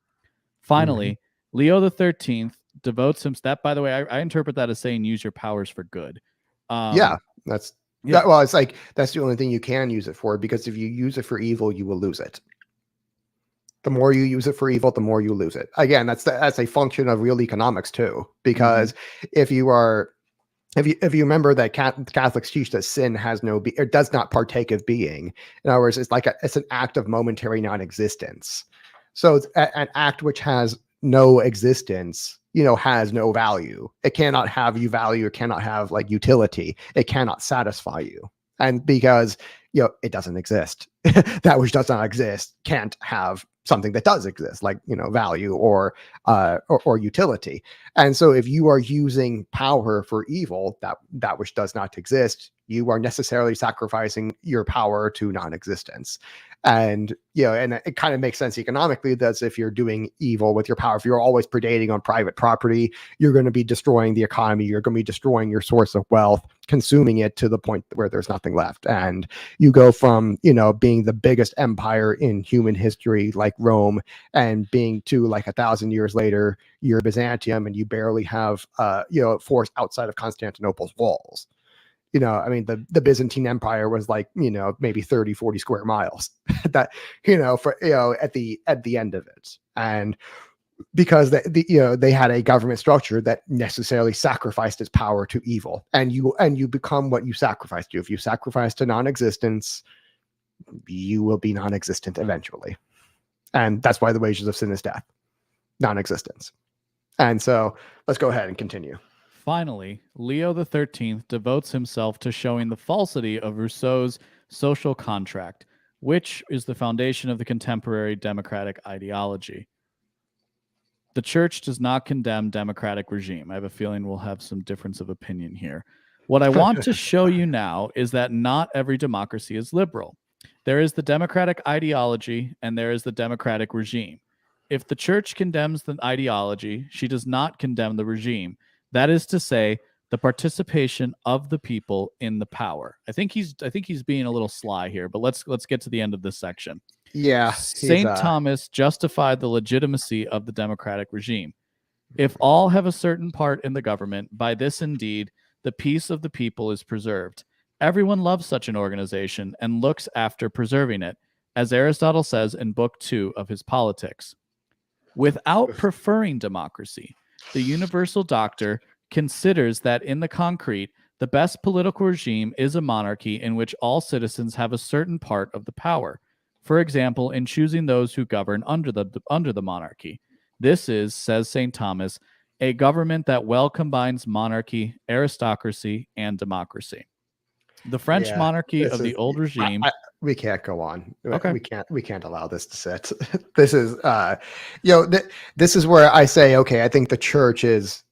Finally, Leo XIII devotes himself. That, by the way, I interpret that as saying use your powers for good. Well, it's like that's the only thing you can use it for, because if you use it for evil, you will lose it. The more you use it for evil, the more you lose it. Again, that's a function of real economics too, because if you remember that Catholics teach that sin has it does not partake of being. In other words, it's an act of momentary non-existence. So it's an act which has no existence, has no value. It cannot have you value. It cannot have utility. It cannot satisfy you. And because, it doesn't exist. that which does not exist can't have something that does exist, like, you know, value or utility. And so if you are using power for evil, that which does not exist, you are necessarily sacrificing your power to non-existence. And, you know, and it kind of makes sense economically that if you're doing evil with your power, if you're always predating on private property, you're going to be destroying the economy. You're going to be destroying your source of wealth, consuming it to the point where there's nothing left. And you go from, you know, being the biggest empire in human history, like Rome, and being to like 1,000 years later, you're Byzantium, and you barely have, you know, force outside of Constantinople's walls. You know, I mean, the Byzantine Empire was like, you know, maybe 30, 40 square miles that, you know, for, you know, at the end of it. And because you know, they had a government structure that necessarily sacrificed its power to evil, and you become what you sacrifice to. If you sacrifice to non-existence, you will be non-existent eventually. And that's why the wages of sin is death, non-existence. And so let's go ahead and continue. Finally, Leo XIII devotes himself to showing the falsity of Rousseau's social contract, which is the foundation of the contemporary democratic ideology. The church does not condemn democratic regime. I have a feeling we'll have some difference of opinion here. What I want to show you now is that not every democracy is liberal. There is the democratic ideology and there is the democratic regime. If the church condemns the ideology, she does not condemn the regime. That is to say, the participation of the people in the power. I think he's being a little sly here, but let's get to the end of this section. Yeah. St. Thomas justified the legitimacy of the democratic regime. If all have a certain part in the government, by this indeed the peace of the people is preserved. Everyone loves such an organization and looks after preserving it, as Aristotle says in Book 2 of his Politics. Without preferring democracy, the universal doctor considers that in the concrete, the best political regime is a monarchy in which all citizens have a certain part of the power. For example, in choosing those who govern under the monarchy. This is, says St. Thomas, a government that well combines monarchy, aristocracy, and democracy. The French monarchy of the old regime. We can't go on. Okay. We can't allow this to sit. This is, you know, this is where I say, okay, I think the church is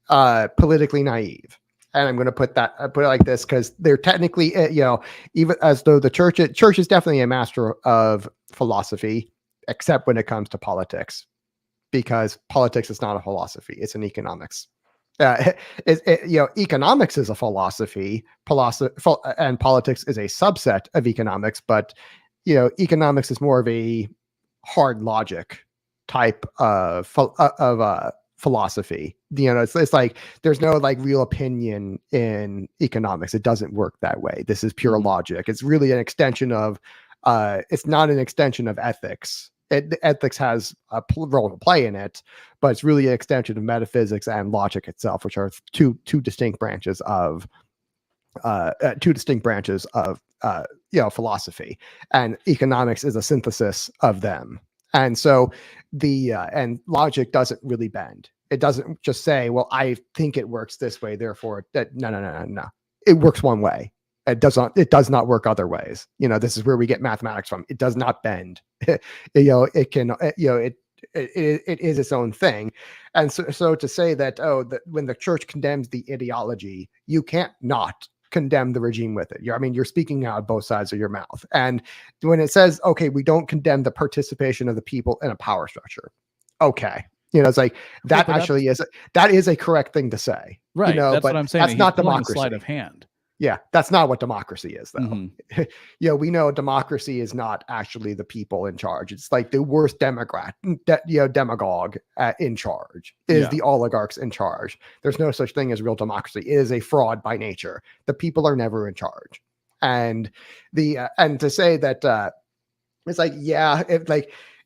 politically naive. And I'm going to put it like this, because they're technically, you know, even as though the church is definitely a master of philosophy, except when it comes to politics, because politics is not a philosophy; it's an economics. You know, economics is a philosophy, and politics is a subset of economics. But you know, economics is more of a hard logic type of philosophy. You know, it's like there's no like real opinion in economics. It doesn't work that way. This is pure logic. It's really an extension of it's not an extension of ethics. Ethics has a role to play in it, but it's really an extension of metaphysics and logic itself, which are two distinct branches of you know, philosophy, and economics is a synthesis of them. And so and logic doesn't really bend. It doesn't just say, well, I think it works this way, therefore no. It works one way. It does not work other ways. You know, this is where we get mathematics from. It does not bend. You know, it can, you know, it is its own thing. And so to say that, that when the church condemns the ideology, you can't not condemn the regime with it. You're speaking out of both sides of your mouth. And when it says, okay, we don't condemn the participation of the people in a power structure. Okay. You know, it's like that is a correct thing to say. Right. You know, that's but what I'm saying. That's He's not pulling democracy. Sleight of hand. Yeah, that's not what democracy is, though. Mm-hmm. You know, we know democracy is not actually the people in charge. It's like the worst demagogue in charge is the oligarchs in charge. There's no such thing as real democracy. It is a fraud by nature. The people are never in charge. And and to say that it's like,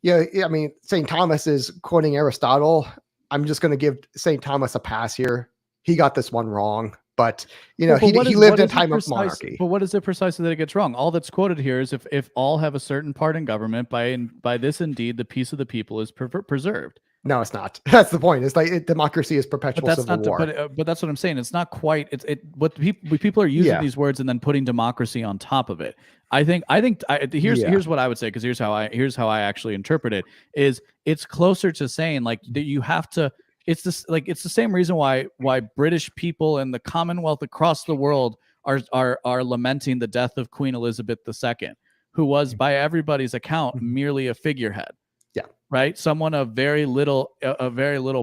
I mean, St. Thomas is quoting Aristotle. I'm just going to give St. Thomas a pass here. He got this one wrong. But you know, he lived in a time of monarchy. But what is it precisely that it gets wrong? All that's quoted here is if all have a certain part in government, by this indeed the peace of the people is preserved. No, it's not. That's the point. It's like democracy is perpetual But that's civil not. war. But that's what I'm saying. It's not quite. What people are using Yeah. these words and then putting democracy on top of it. Here's what I would say, because here's how I actually interpret it. Is it's closer to saying like that you have to. It's this like it's the same reason why British people and the Commonwealth across the world are lamenting the death of Queen Elizabeth II, who was by everybody's account merely a figurehead. Yeah. Right, someone of very little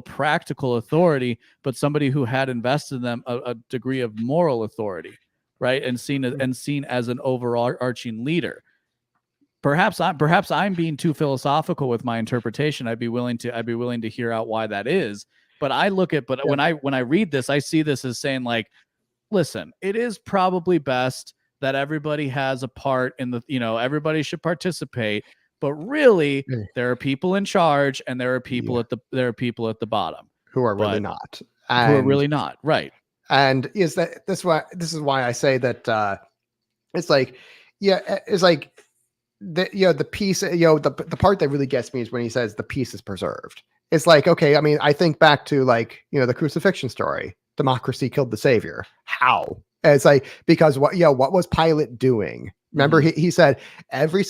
practical authority, but somebody who had invested in them a degree of moral authority, right, and seen as an overarching leader. Perhaps I'm being too philosophical with my interpretation. I'd be willing to hear out why that is. But when I read this, I see this as saying like, listen, it is probably best that everybody has a part in the, everybody should participate. But really, there are people in charge, and there are people at the bottom who are really not. Right. And this is why I say that it's like, it's like the peace. The part that really gets me is when he says the peace is preserved. It's like, okay, I mean, I think back to like the crucifixion story. Democracy killed the savior. How? And it's like, because what was Pilate doing? Remember, he said every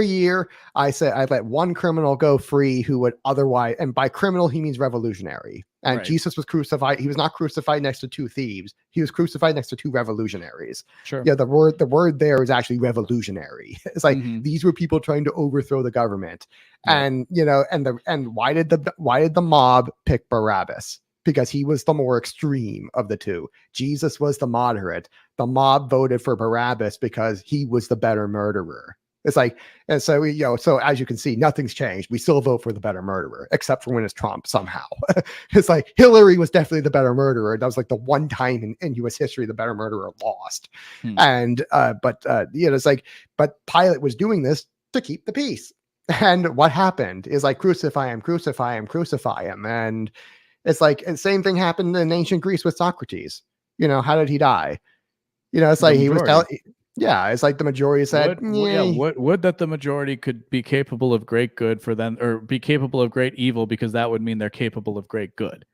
year I let one criminal go free who would otherwise, and by criminal he means revolutionary. And right. Jesus was crucified. He was not crucified next to two thieves. He was crucified next to two revolutionaries. Sure. Yeah, the word there is actually revolutionary. It's like these were people trying to overthrow the government. Yeah. And why did the mob pick Barabbas? Because he was the more extreme of the two. Jesus was the moderate. The mob voted for Barabbas because he was the better murderer. It's like, and so so as you can see, nothing's changed. We still vote for the better murderer, except for when it's Trump somehow. It's like Hillary was definitely the better murderer. That was like the one time in U.S. history the better murderer lost. And it's like, but Pilate was doing this to keep the peace. And what happened is like, crucify him, crucify him, crucify him. And it's like, and same thing happened in ancient Greece with Socrates. How did he die? It's like he was telling. Yeah, it's like the majority said, would that the majority could be capable of great good for them, or be capable of great evil, because that would mean they're capable of great good.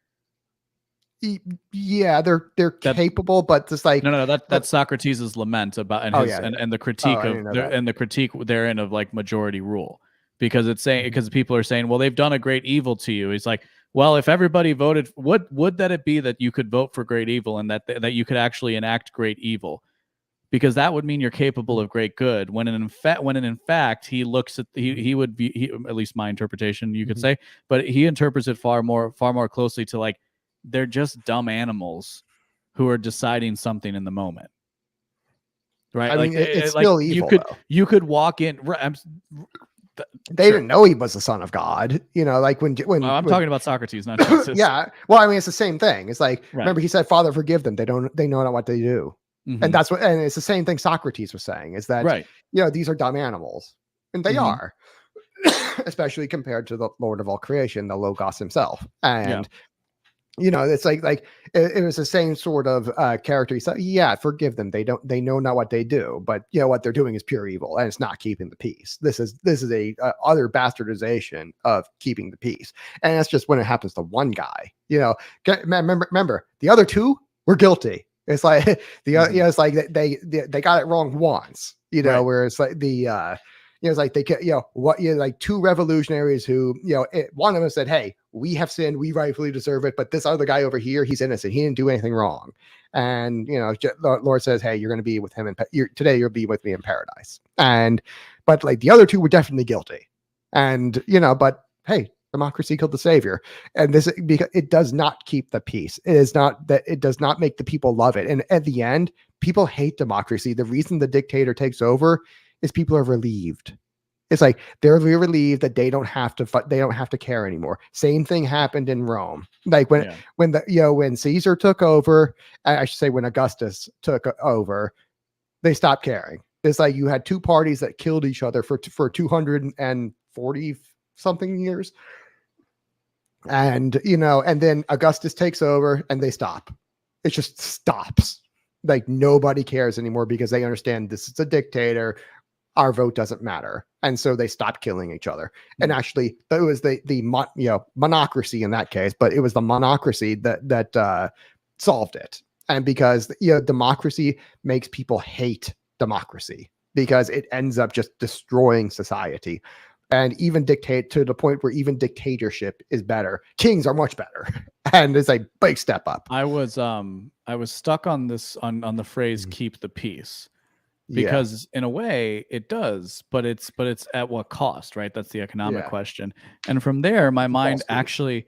Yeah, they're capable, but just like that's Socrates' lament about and the critique and the critique therein of like majority rule, because it's saying because people are saying, well, they've done a great evil to you. He's like, well, if everybody voted, would that it be that you could vote for great evil and that you could actually enact great evil? Because that would mean you're capable of great good. When in fact he looks at at least my interpretation, you could say, but he interprets it far more closely to like they're just dumb animals who are deciding something in the moment, right? I mean, it's still evil. You could walk in. They didn't know he was the son of God, like when I'm talking about Socrates, not Jesus. Yeah, well, I mean, it's the same thing. It's like, remember he said, Father, forgive them. They know not what they do. And and it's the same thing Socrates was saying, is that, these are dumb animals, and they are, especially compared to the Lord of all creation, the Logos himself. And, it's like it was the same sort of character. He said, forgive them. They know not what they do, but what they're doing is pure evil, and it's not keeping the peace. This is a other bastardization of keeping the peace. And that's just when it happens to one guy, remember the other two were guilty. It's like it's like they got it wrong once, where it's like it's like they like two revolutionaries who, one of them said, hey, we have sinned, we rightfully deserve it, but this other guy over here, he's innocent, he didn't do anything wrong. And the Lord says, hey, you're going to be with him today, you'll be with me in paradise. But like the other two were definitely guilty. And but hey, democracy killed the savior. And this, because it does not keep the peace. It does not make the people love it. And at the end, people hate democracy. The reason the dictator takes over is people are relieved. It's like they're relieved that they don't have to care anymore. Same thing happened in Rome. Like when Caesar took over, I should say when Augustus took over, they stopped caring. It's like you had two parties that killed each other for 240 something years. And and then Augustus takes over and they stop. It just stops. Like nobody cares anymore because they understand this is a dictator. our vote doesn't matter. And so they stopped killing each other. And actually, it was the monocracy in that case, but it was the monocracy that solved it. And because democracy makes people hate democracy because it ends up just destroying society. And even dictate to the point where even dictatorship is better. Kings are much better, and it's a big step up. I was stuck on this on the phrase "keep the peace," because in a way it does, but it's at what cost, right? That's the economic question. And from there, my mind actually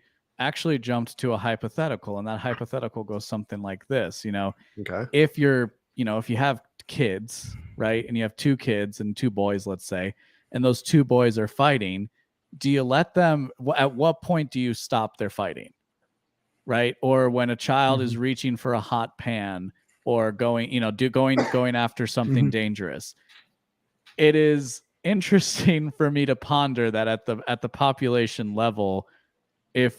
jumped to a hypothetical, and that hypothetical goes something like this: if you're if you have kids, right, and you have 2 kids and 2 boys, let's say, and those 2 boys are fighting, do you let them, at what point do you stop their fighting, right? Or when a child is reaching for a hot pan or going after something dangerous, it is interesting for me to ponder that at the population level, that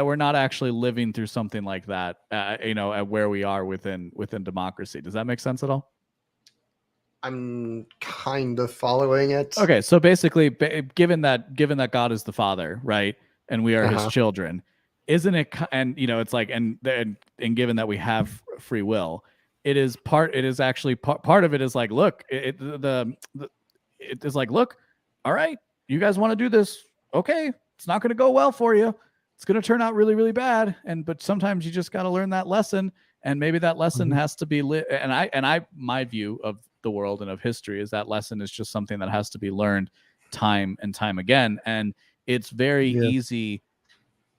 we're not actually living through something like that, at where we are within democracy. Does that make sense at all? I'm kind of following it. Okay, so basically, given that God is the Father, right, and we are His children, isn't it? And it's like, and given that we have free will, it is actually part of it is like, look, it is like, look, all right, you guys want to do this? Okay, it's not going to go well for you. It's going to turn out really, really bad. But sometimes you just got to learn that lesson, and maybe that lesson has to be lit. And my view of the world and of history is that lesson is just something that has to be learned time and time again. And it's very easy.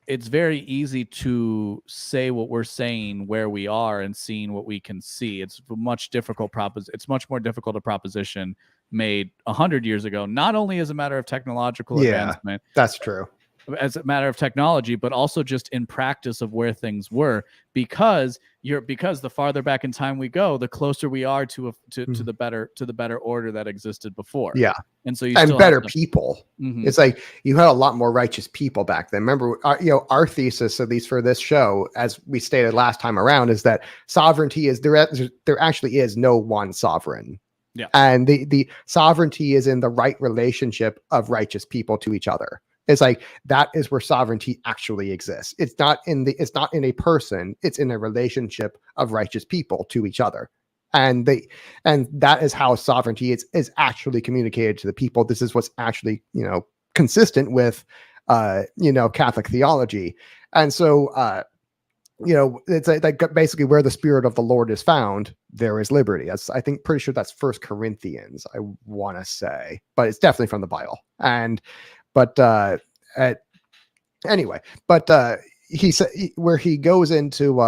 It's very easy to say what we're saying where we are and seeing what we can see. It's much more difficult a proposition made 100 years ago, not only as a matter of technological advancement. That's true. As a matter of technology, but also just in practice of where things were, because the farther back in time we go, the closer we are to the better order that existed before. Yeah. And so better people. It's like you had a lot more righteous people back then. Remember, our thesis, at least for this show, as we stated last time around, is that sovereignty is there actually is no one sovereign. Yeah. And the sovereignty is in the right relationship of righteous people to each other. It's like that is where sovereignty actually exists. It's not in a person. It's in a relationship of righteous people to each other, and that is how sovereignty is actually communicated to the people. This is what's actually consistent with Catholic theology, and so it's like basically where the Spirit of the Lord is found, there is liberty. I think pretty sure that's 1 Corinthians, I want to say, but it's definitely from the Bible. Anyway, he said, where he goes into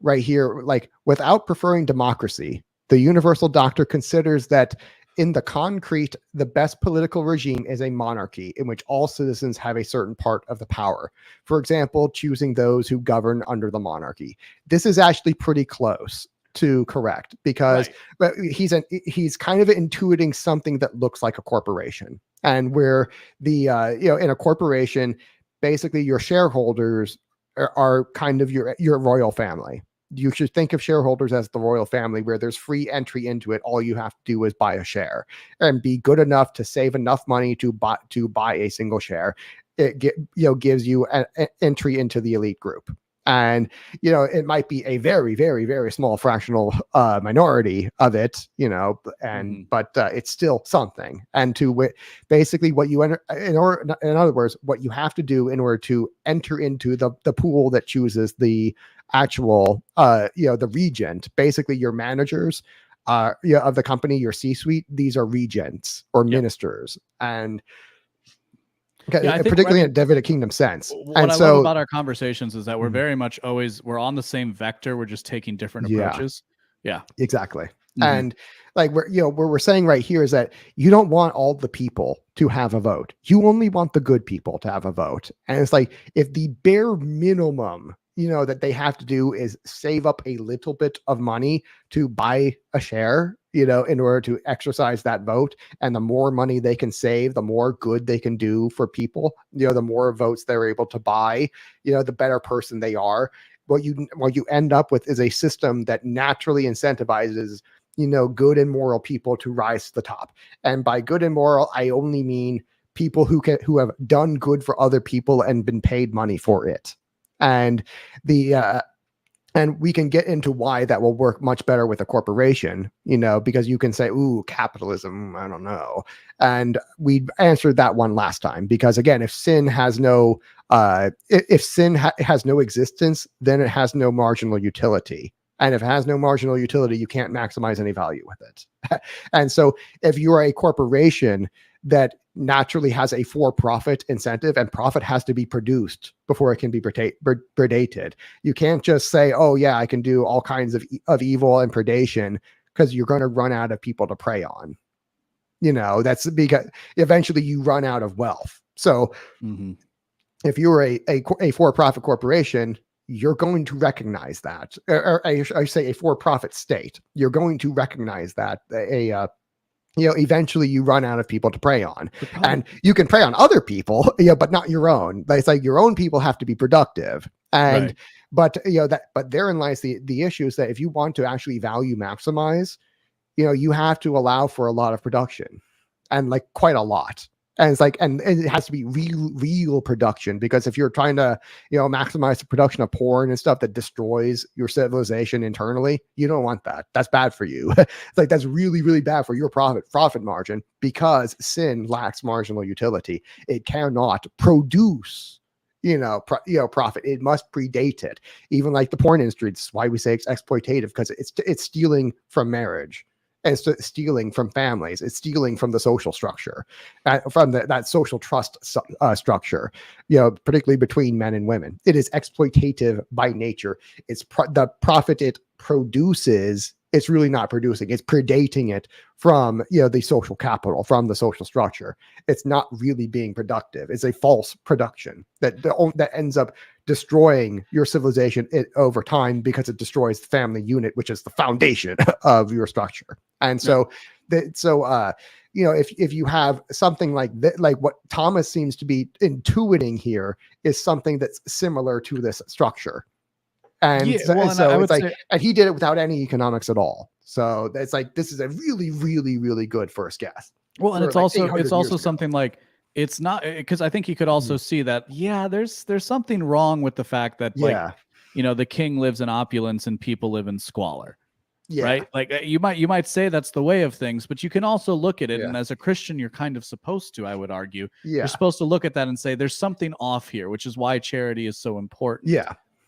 right here, like, without preferring democracy, the universal doctor considers that in the concrete, the best political regime is a monarchy in which all citizens have a certain part of the power. For example, choosing those who govern under the monarchy. This is actually pretty close to correct, because he's kind of intuiting something that looks like a corporation, and where the in a corporation, basically your shareholders are kind of your royal family. You should think of shareholders as the royal family, where there's free entry into it. All you have to do is buy a share and be good enough to save enough money to buy a single share. It gives you an entry into the elite group. And, it might be a very, very, very small fractional minority of it, but it's still something. And basically what you in other words, what you have to do in order to enter into the pool that chooses the actual, the regent, basically your managers of the company, your C-suite, these are regents or ministers. And particularly in a Davidic kingdom sense. What I love about our conversations is that we're very much we're on the same vector. We're just taking different approaches. Yeah, exactly. And like where we're saying right here is that you don't want all the people to have a vote. You only want the good people to have a vote. And it's like, if the bare minimum that they have to do is save up a little bit of money to buy a share, in order to exercise that vote. And the more money they can save, the more good they can do for people, the more votes they're able to buy, the better person they are. What you end up with is a system that naturally incentivizes, good and moral people to rise to the top. And by good and moral, I only mean people who have done good for other people and been paid money for it. And and we can get into why that will work much better with a corporation, because you can say, ooh, capitalism, I don't know. And we answered that one last time, because again, if sin has no has no existence, then it has no marginal utility. And if it has no marginal utility, you can't maximize any value with it. And so if you're a corporation that naturally has a for-profit incentive, and profit has to be produced before it can be predated. You can't just say, oh yeah, I can do all kinds of evil and predation, because you're going to run out of people to prey on. That's because eventually you run out of wealth. So if you're a for-profit corporation, you're going to recognize that, or I say a for-profit state, you're going to recognize that eventually you run out of people to prey on, and you can prey on other people, but not your own. It's like your own people have to be productive. And, but therein lies the issue, is that if you want to actually value maximize, you have to allow for a lot of production, and like quite a lot. And it's like, and it has to be real production, because if you're trying to, maximize the production of porn and stuff that destroys your civilization internally, you don't want that. That's bad for you. It's like, that's really, really bad for your profit margin, because sin lacks marginal utility. It cannot produce, profit. It must predate it. Even like the porn industry, that's why we say it's exploitative, because it's stealing from marriage. And it's stealing from families. It's stealing from the social structure, from that social trust structure, particularly between men and women. It is exploitative by nature. It's the profit it produces. It's really not producing. It's predating it from, the social capital, from the social structure. It's not really being productive. It's a false production that ends up destroying your civilization over time, because it destroys the family unit, which is the foundation of your structure. And so, if you have something like that, like what Thomas seems to be intuiting here, is something that's similar to this structure. And and he did it without any economics at all. So it's like, this is a really, really, really good first guess. Well, and it's also something like, it's not, because I think he could also see that, there's something wrong with the fact that the king lives in opulence and people live in squalor. Right? Like you might say that's the way of things, but you can also look at it, and as a Christian, you're kind of supposed to, I would argue, you're supposed to look at that and say there's something off here, which is why charity is so important.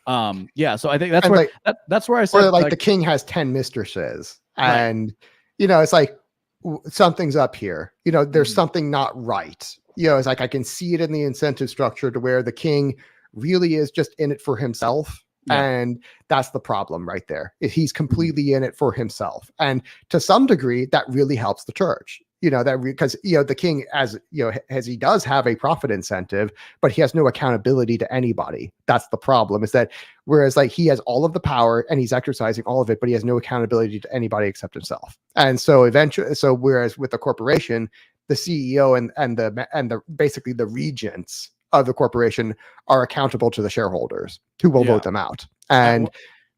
So I think that's where I said, or like the king has 10 mistresses, and it's like something's up here. There's something not right. It's like, I can see it in the incentive structure, to where the king really is just in it for himself. And that's the problem right there. He's completely in it for himself. And to some degree, that really helps the church, because, the king, as he does have a profit incentive, but he has no accountability to anybody. That's the problem, is that whereas like he has all of the power and he's exercising all of it, but he has no accountability to anybody except himself. And so whereas with the corporation, the CEO and the basically the regents of the corporation are accountable to the shareholders, who will vote them out, and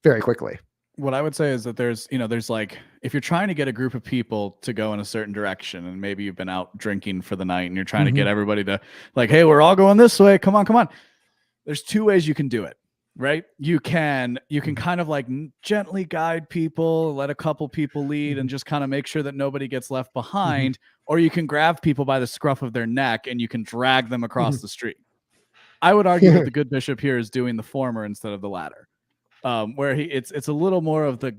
very quickly. What I would say is that there's like, if you're trying to get a group of people to go in a certain direction, and maybe you've been out drinking for the night and you're trying to get everybody to like, hey, we're all going this way. Come on. There's two ways you can do it, right? You can kind of like gently guide people, let a couple people lead, and just kind of make sure that nobody gets left behind. Or you can grab people by the scruff of their neck and you can drag them across the street. I would argue that the good bishop here is doing the former instead of the latter, where it's a little more of the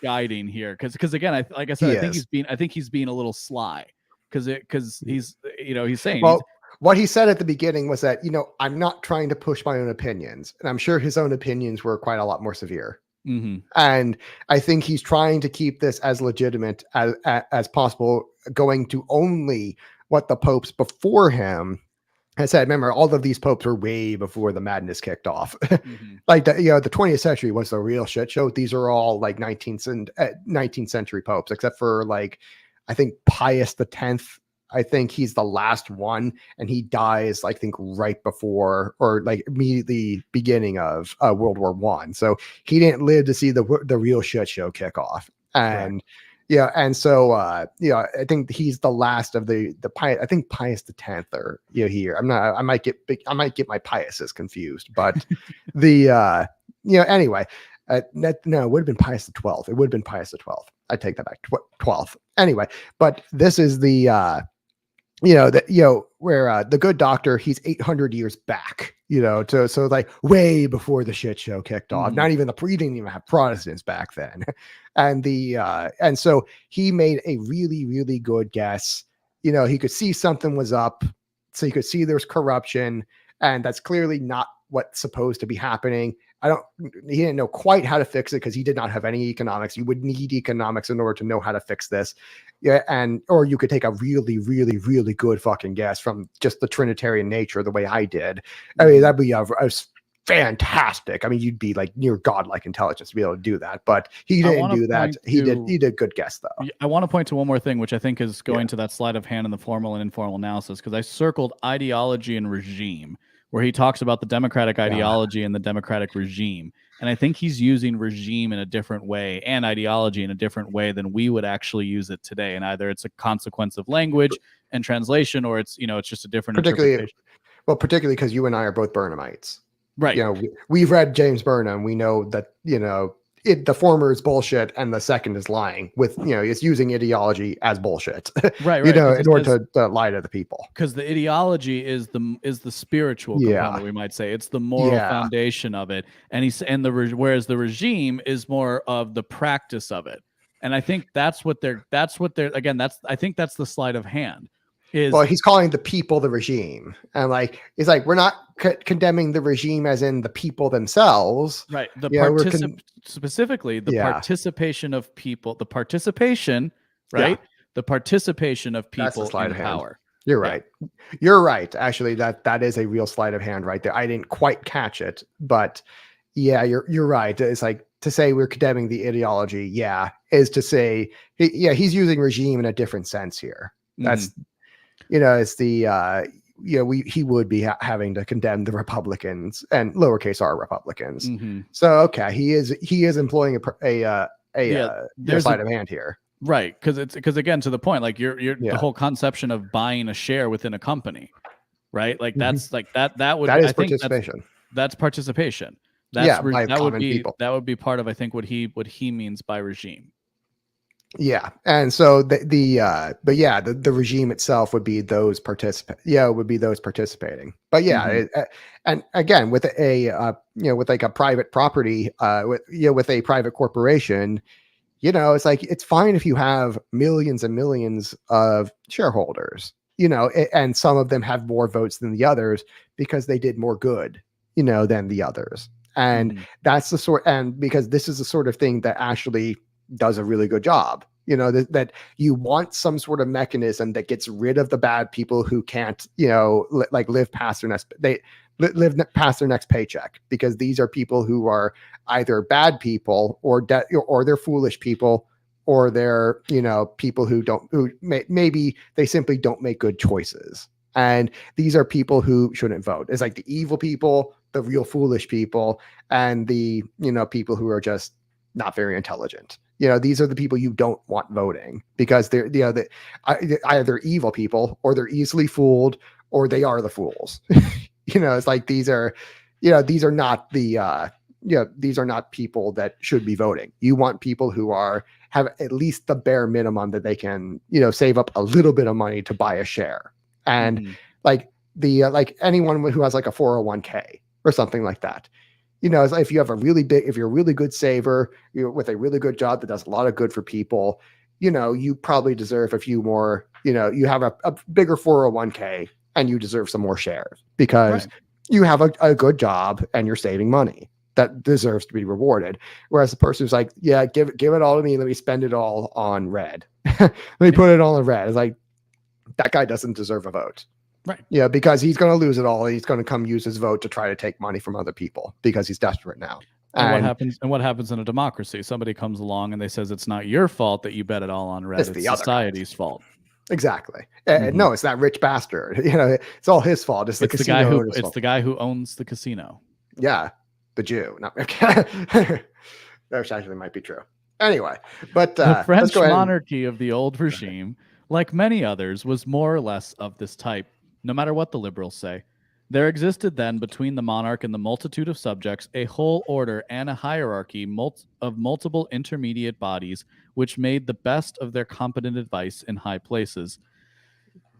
guiding here, because again, I think he's being a little sly, because he's saying, well, what he said at the beginning was that, I'm not trying to push my own opinions, and I'm sure his own opinions were quite a lot more severe. And I think he's trying to keep this as legitimate as possible, going to only what the popes before him had said. Remember, all of these popes were way before the madness kicked off. Like the 20th century was the real shit show. These are all like 19th century popes, except for like, I think Pius X. I think he's the last one, and he dies, I think, right before or like immediately beginning of World War I. So he didn't live to see the real shit show kick off. And Yeah, and so I think he's the last of the Pius. I think Pius X, or here. I might get my Piuses confused, but the anyway, no, it would have been Pius XII. It would have been Pius XII. I take that back. 12th. Anyway, but this is the where the good doctor, he's 800 years back, so like way before the shit show kicked off. Not even we didn't even have Protestants back then. And so he made a really, really good guess. He could see something was up, so he could see there's corruption, and that's clearly not what's supposed to be happening. He didn't know quite how to fix it because he did not have any economics. You would need economics in order to know how to fix this. Yeah. Or you could take a really, really, really good fucking guess from just the Trinitarian nature, the way I did. I mean, that'd be a fantastic. I mean, you'd be like near godlike intelligence to be able to do that, but he didn't do that. He did a good guess though. I want to point to one more thing, which I think is going to that sleight of hand in the formal and informal analysis, because I circled ideology and regime, where he talks about the democratic ideology and the democratic regime. And I think he's using regime in a different way and ideology in a different way than we would actually use it today. And either it's a consequence of language and translation, or it's just a different interpretation. Particularly because you and I are both Burnhamites. Right. We've read James Burnham. We know that, the former is bullshit and the second is lying with, it's using ideology as bullshit, right. in order to lie to the people. Because the ideology is the spiritual component, we might say. It's the moral foundation of it. Whereas the regime is more of the practice of it. And I think I think that's the sleight of hand. He's calling the people the regime, and he's like, we're not condemning the regime as in the people themselves, right? Specifically the participation of people, the participation of people in power. You're right. You're right. Actually, that is a real sleight of hand right there. I didn't quite catch it, but you're right. It's like to say we're condemning the ideology. Is to say he's using regime in a different sense here. That's it's the he would be having to condemn the Republicans and lowercase r Republicans. So he is employing a sleight of hand here, right? Because again, to the point, like you're the whole conception of buying a share within a company, right? Like that's like that would participation. That's participation. That would be part of, I think, what he means by regime. Yeah, and so the regime itself would be those participating. But and again, with with like a private property, with a private corporation, it's like it's fine if you have millions and millions of shareholders, and some of them have more votes than the others because they did more good, than the others, and that's the sort, and because this is the sort of thing that actually does a really good job, that you want some sort of mechanism that gets rid of the bad people who can't, live past their next paycheck, because these are people who are either bad people or they're foolish people, or they're, people who maybe they simply don't make good choices. And these are people who shouldn't vote. It's like the evil people, the real foolish people, and the, people who are just not very intelligent. These are the people you don't want voting, because they're, either evil people, or they're easily fooled, or they are the fools. It's like these are not these are not people that should be voting. You want people who have at least the bare minimum that they can, save up a little bit of money to buy a share. And like anyone who has like a 401k or something like that. If you have if you're a really good saver, with a really good job that does a lot of good for people, you probably deserve a few more, you have a bigger 401k and you deserve some more shares, because you have a good job and you're saving money that deserves to be rewarded. Whereas the person who's like, give it all to me. Let me spend it all on red. Let me put it all in red. It's like, that guy doesn't deserve a vote. Right. Yeah, because he's going to lose it all. And he's going to come use his vote to try to take money from other people because he's desperate now. And what happens in a democracy? Somebody comes along and they says it's not your fault that you bet it all on red. It's society's fault. Exactly. No, it's that rich bastard. It's all his fault. It's the guy who owns the casino. Yeah, the Jew. That actually might be true. Anyway, but The let's French go ahead. monarchy of the old regime, like many others, was more or less of this type, no matter what the liberals say. There existed then between the monarch and the multitude of subjects a whole order and a hierarchy of multiple intermediate bodies, which made the best of their competent advice in high places.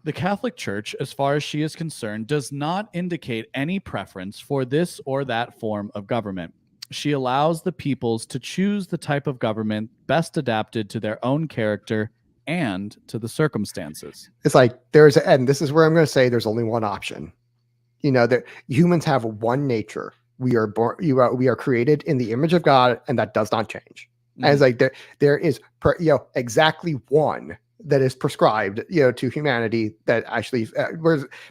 The Catholic Church, as far as she is concerned, does not indicate any preference for this or that form of government. She allows the peoples to choose the type of government best adapted to their own character and to the circumstances. It's like and this is where I'm going to say there's only one option. That humans have one nature. We are born. We are created in the image of God, and that does not change. Mm-hmm. And it's like there is exactly one that is prescribed to humanity that actually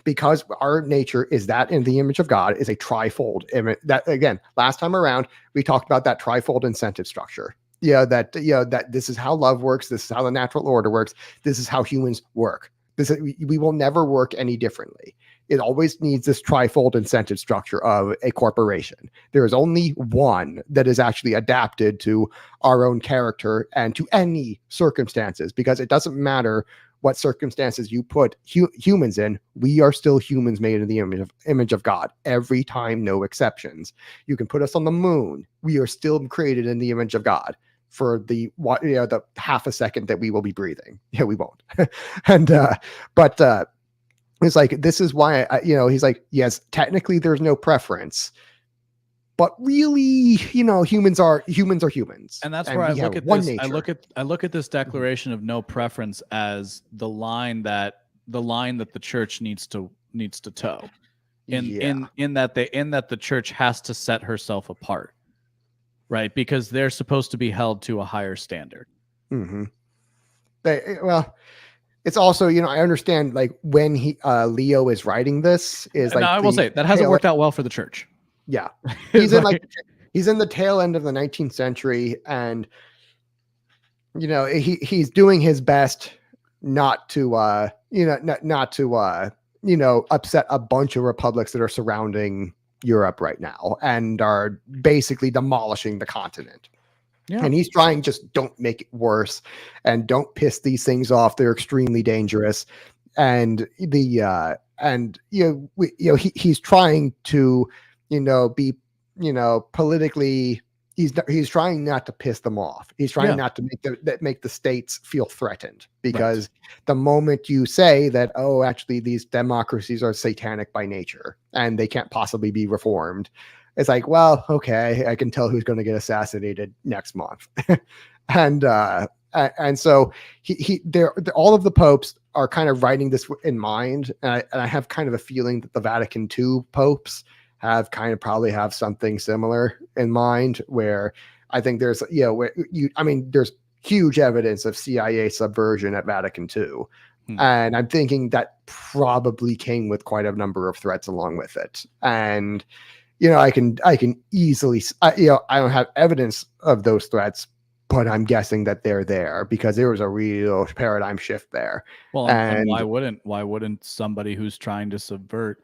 because our nature is that in the image of God is a trifold image. That again, last time around we talked about that trifold incentive structure. That this is how love works. This is how the natural order works. This is how humans work. We will never work any differently. It always needs this trifold incentive structure of a corporation. There is only one that is actually adapted to our own character and to any circumstances, because it doesn't matter what circumstances you put humans in. We are still humans made in the image of God every time, no exceptions. You can put us on the moon. We are still created in the image of God for the half a second that we will be breathing. Yeah, we won't. But it's like, this is why he's like, yes, technically there's no preference, but really, humans are humans. And that's where I look at this. I look at this declaration of no preference as the line that the church needs to toe. In that the church has to set herself apart. Right, because they're supposed to be held to a higher standard. Mm-hmm. It's also, I understand, like, when Leo is writing this is like. No, I will say that hasn't worked out well for the church. Yeah, he's in the tail end of the 19th century, and he's doing his best not to upset a bunch of republics that are surrounding Europe right now and are basically demolishing the continent. Yeah. And he's trying, just don't make it worse and don't piss these things off. They're extremely dangerous. And he's trying to, be, politically, he's trying not to piss them off. He's trying not to make the states feel threatened, because the moment you say that, oh, actually these democracies are satanic by nature and they can't possibly be reformed, it's like, well, okay, I can tell who's going to get assassinated next month. And so all of the popes are kind of writing this in mind. And I have kind of a feeling that the Vatican II popes probably have something similar in mind, where I think there's, there's huge evidence of CIA subversion at Vatican II. And I'm thinking that probably came with quite a number of threats along with it. And, I can easily, I don't have evidence of those threats, but I'm guessing that they're there because there was a real paradigm shift there. Well, and why wouldn't somebody who's trying to subvert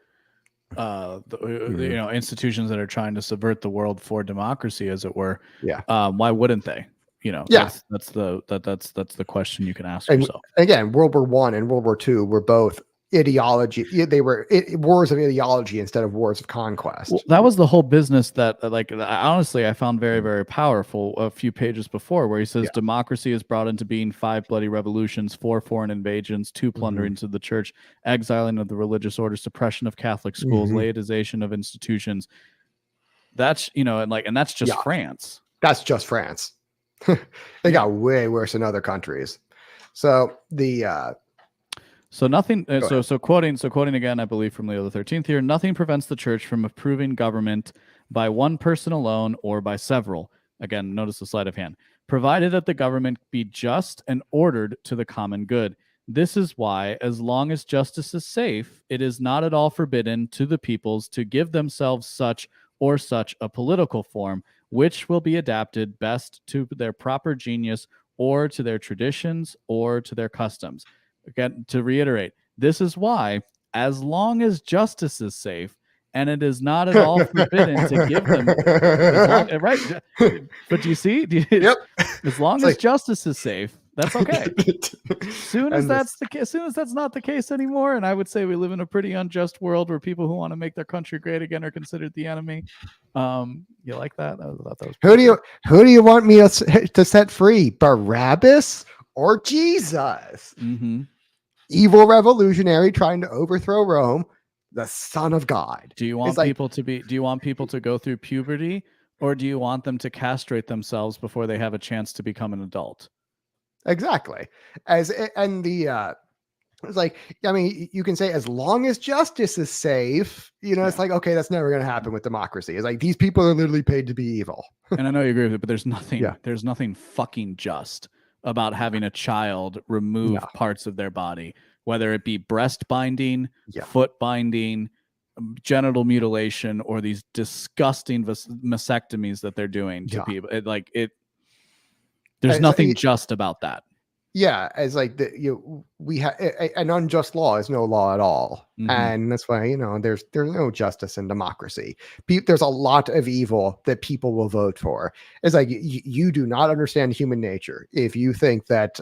institutions that are trying to subvert the world for democracy, as it were, why wouldn't they? That's the question you can ask yourself. Again, World War I and World War II were both ideology. They were wars of ideology instead of wars of conquest. Well, that was the whole business that, honestly, I found very, very powerful a few pages before, where he says democracy is brought into being 5 bloody revolutions, 4 foreign invasions, 2 plunderings of the church, exiling of the religious order, suppression of Catholic schools, laicization of institutions. That's, and that's just France. That's just France. They got way worse in other countries. So So nothing. So quoting again, I believe from Leo XIII here. Nothing prevents the church from approving government by one person alone or by several. Again, notice the sleight of hand. Provided that the government be just and ordered to the common good. This is why, as long as justice is safe, it is not at all forbidden to the peoples to give themselves such or such a political form, which will be adapted best to their proper genius, or to their traditions, or to their customs. Again, to reiterate, this is why, as long as justice is safe, and it is not at all forbidden to give them, right? But do you see? Yep. As long It's as justice is safe, that's okay. Soon as And that's the case, as soon as that's not the case anymore, and I would say we live in a pretty unjust world where people who want to make their country great again are considered the enemy. You like that? I thought that was who do you want me to set free? Barabbas or Jesus? Mm-hmm. Evil revolutionary trying to overthrow Rome, the Son of God. Do you want people to be? Do you want people to go through puberty, or do you want them to castrate themselves before they have a chance to become an adult? Exactly. It's like, I mean, you can say as long as justice is safe, it's like, okay, that's never going to happen with democracy. It's like these people are literally paid to be evil. And I know you agree with it, but there's nothing fucking just about having a child remove parts of their body, whether it be breast binding, foot binding, genital mutilation, or these disgusting mastectomies that they're doing to people. There's nothing just about that. Yeah, as like we have an unjust law is no law at all, and that's why there's no justice in democracy. There's a lot of evil that people will vote for. It's like you do not understand human nature if you think that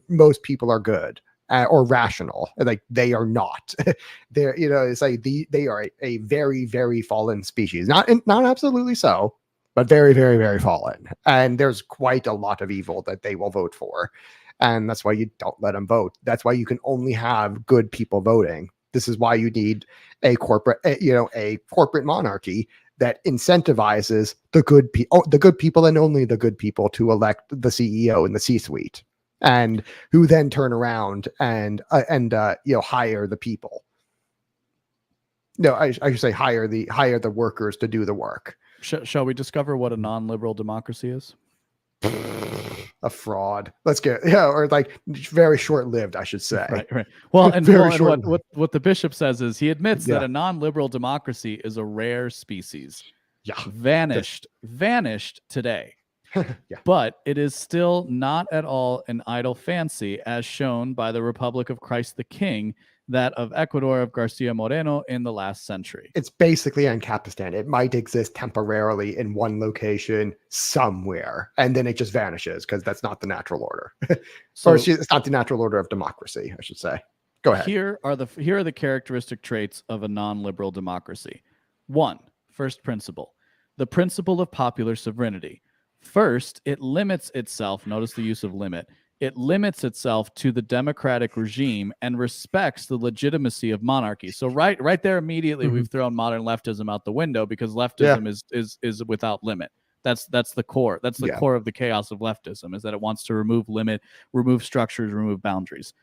most people are good or rational. Like they are not. They're it's like they are a very, very fallen species. Not absolutely so, but very, very, very fallen. And there's quite a lot of evil that they will vote for. And that's why you don't let them vote. That's why you can only have good people voting. This is why you need a corporate monarchy that incentivizes the good people and only the good people to elect the CEO and the C-suite, and who then turn around and hire the people. No, I should say hire the workers to do the work. Shall we discover what a non-liberal democracy is? A fraud. Let's get or like very short-lived, I should say. Right. Well, and what the bishop says is he admits that a non-liberal democracy is a rare species. Yeah, vanished today. But it is still not at all an idle fancy, as shown by the Republic of Christ the King, that of Ecuador of Garcia Moreno in the last century. It's basically Ancapistan. It might exist temporarily in one location somewhere, and then it just vanishes because that's not the natural order. Or it's not the natural order of democracy, I should say. Go ahead. Here are the characteristic traits of a non-liberal democracy. First principle, the principle of popular sovereignty. First, it limits itself. Notice the use of limit. It limits itself to the democratic regime and respects the legitimacy of monarchy. So right there immediately we've thrown modern leftism out the window, because leftism is without limit. That's the core. That's the core of the chaos of leftism, is that it wants to remove limit, remove structures, remove boundaries.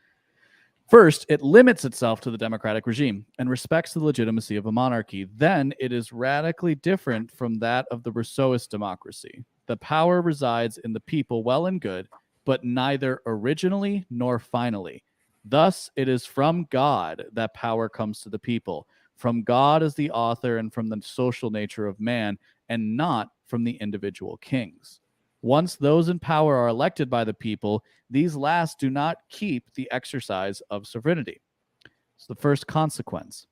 First, it limits itself to the democratic regime and respects the legitimacy of a monarchy. Then it is radically different from that of the Rousseauist democracy. The power resides in the people, well and good, but neither originally nor finally. Thus, it is from God that power comes to the people, from God as the author and from the social nature of man, and not from the individual kings. Once those in power are elected by the people, these last do not keep the exercise of sovereignty. So the first consequence: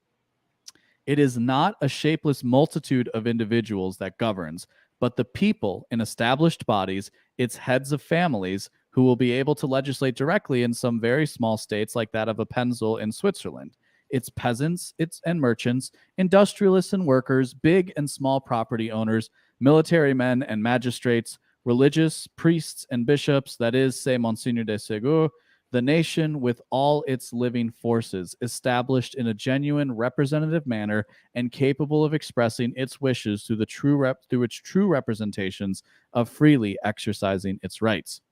it is not a shapeless multitude of individuals that governs, but the people in established bodies, its heads of families, who will be able to legislate directly in some very small states like that of Appenzell in Switzerland. Its peasants, and merchants, industrialists and workers, big and small property owners, military men and magistrates, religious priests and bishops, that is, say Monsignor de Segur, the nation with all its living forces, established in a genuine representative manner and capable of expressing its wishes through its true representations of freely exercising its rights.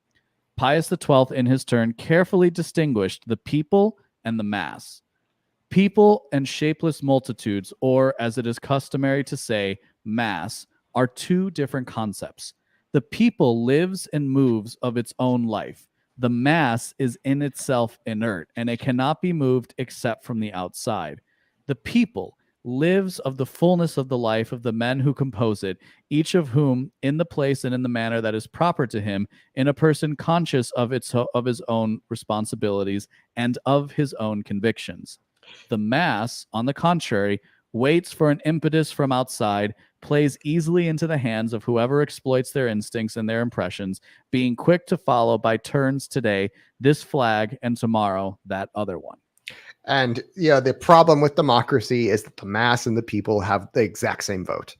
Pius XII, in his turn, carefully distinguished the people and the mass. People and shapeless multitudes, or as it is customary to say, mass, are two different concepts. The people lives and moves of its own life. The mass is in itself inert, and it cannot be moved except from the outside. The people lives of the fullness of the life of the men who compose it, each of whom in the place and in the manner that is proper to him, in a person conscious of his own responsibilities and of his own convictions. The mass, on the contrary, waits for an impetus from outside, plays easily into the hands of whoever exploits their instincts and their impressions, being quick to follow by turns today this flag and tomorrow that other one. And yeah, the problem with democracy is that the mass and the people have the exact same vote.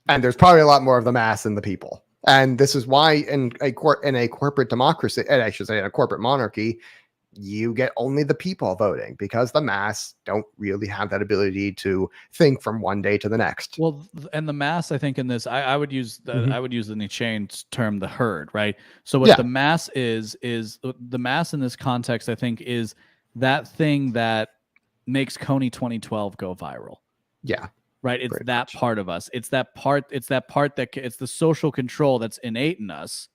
And there's probably a lot more of the mass than the people. And this is why in a corporate democracy, and I should say in a corporate monarchy, you get only the people voting, because the mass don't really have that ability to think from one day to the next. Well, and the mass, I think in this, I would use I would use the Nietzschean term, the herd, right? So what the mass is the mass in this context, I think, is that thing that makes Coney 2012 go viral. Yeah. Right. It's that part of us. It's that part that it's the social control that's innate in us.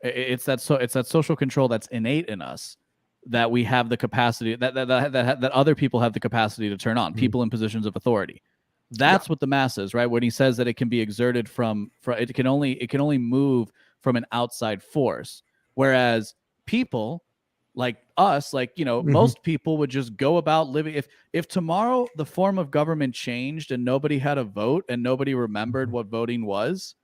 It's that social control that's innate in us that we have the capacity that other people have the capacity to turn on. People in positions of authority. That's what the mass is, right? When he says that it can be exerted from it can only move from an outside force, whereas people like us, most people would just go about living. If tomorrow the form of government changed and nobody had a vote and nobody remembered what voting was,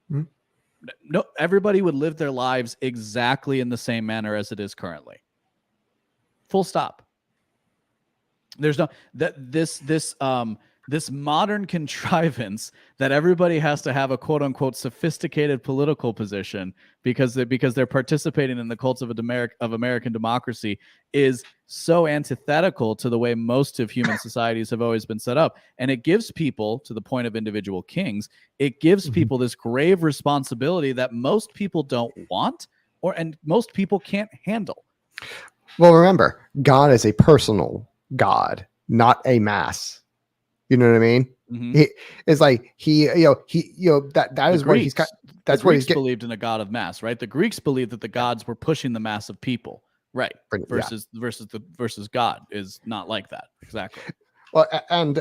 no, everybody would live their lives exactly in the same manner as it is currently. Full stop. There's no this modern contrivance that everybody has to have a quote unquote sophisticated political position because they're participating in the cults of American democracy is so antithetical to the way most of human societies have always been set up. And it gives people, to the point of individual kings, it gives people this grave responsibility that most people don't want and most people can't handle. Well, remember, God is a personal God, not a mass. You know what I mean? He is like that is what he's got. That's what he's believed in a God of mass, right? The Greeks believed that the gods were pushing the mass of people, right? Versus God is not like that exactly. Well, and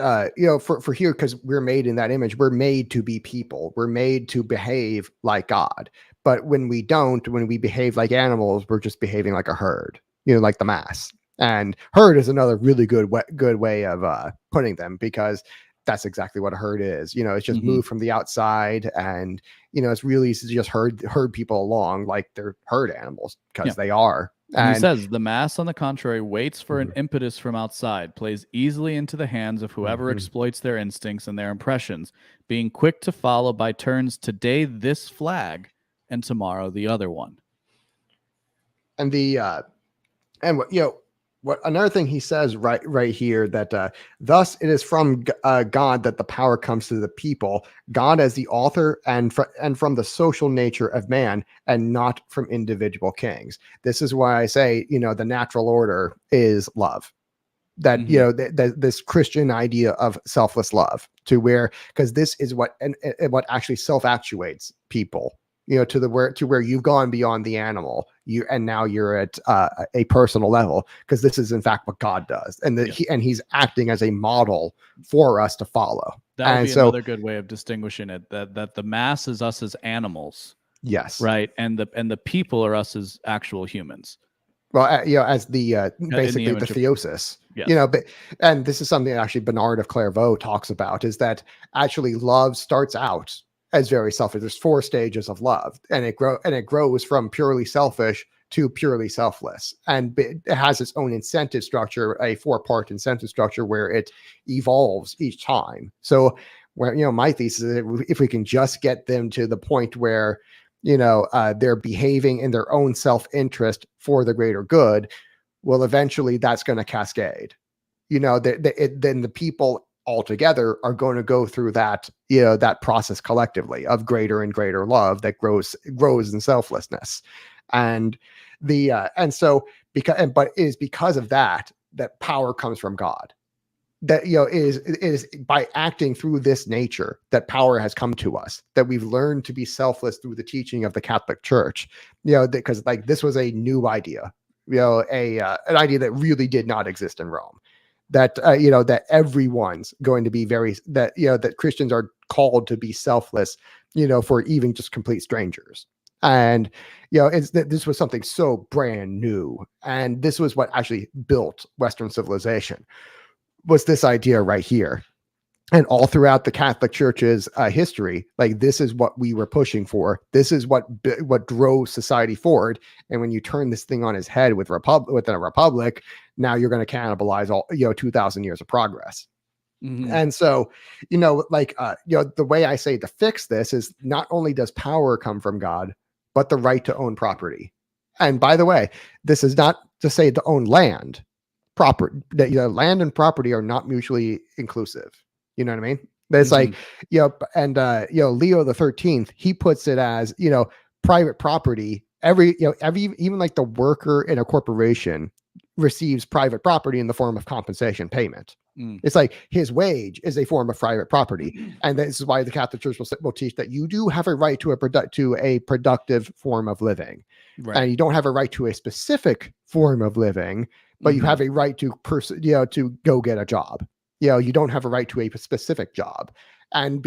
for here, because we're made in that image, we're made to be people. We're made to behave like God. But when we behave like animals, we're just behaving like a herd. Like the mass. And herd is another really good way of putting them, because that's exactly what a herd is. It's just moved from the outside, and it's really easy to just herd people along like they're herd animals, because they are. And he says the mass, on the contrary, waits for an impetus from outside, plays easily into the hands of whoever exploits their instincts and their impressions, being quick to follow by turns today this flag and tomorrow the other one. And what another thing he says right here, that thus it is from God that the power comes to the people, God as the author and from the social nature of man, and not from individual kings. This is why I say, the natural order is love. That this Christian idea of selfless love, because this is what actually self-actuates people. To where you've gone beyond the animal, and now you're at a personal level, because this is in fact what God does, and he's acting as a model for us to follow. That would be another good way of distinguishing it. That the mass is us as animals, yes, right, and the people are us as actual humans. Well, as the basically the theosis, and this is something that actually Bernard of Clairvaux talks about, is that actually love starts out as very selfish. There's 4 stages of love, and it grows from purely selfish to purely selfless, and it has its own incentive structure, a 4-part incentive structure, where it evolves each time. So, where my thesis is, if we can just get them to the point where they're behaving in their own self-interest for the greater good, well, eventually that's going to cascade. Then the people altogether are going to go through that process collectively of greater and greater love that grows in selflessness. But it is because of that power comes from God. That it is by acting through this nature that power has come to us, that we've learned to be selfless through the teaching of the Catholic Church. Because this was a new idea, an idea that really did not exist in Rome. That that everyone's going to be that Christians are called to be selfless, for even just complete strangers. And this was something so brand new, and this was what actually built Western civilization, was this idea right here. And all throughout the Catholic Church's history, like, this is what we were pushing for. This is what drove society forward. And when you turn this thing on its head within a republic, now you're going to cannibalize all 2,000 years of progress. Mm-hmm. And so, the way I say to fix this is, not only does power come from God, but the right to own property. And by the way, this is not to say to own land. That land and property are not mutually inclusive. You know what I mean? It's like, and Leo the 13th, he puts it as, private property. Even like the worker in a corporation receives private property in the form of compensation payment. It's like his wage is a form of private property. And this is why the Catholic Church will teach that you do have a right to a productive form of living. Right. And you don't have a right to a specific form of living, but you have a right to to go get a job. You don't have a right to a specific job, and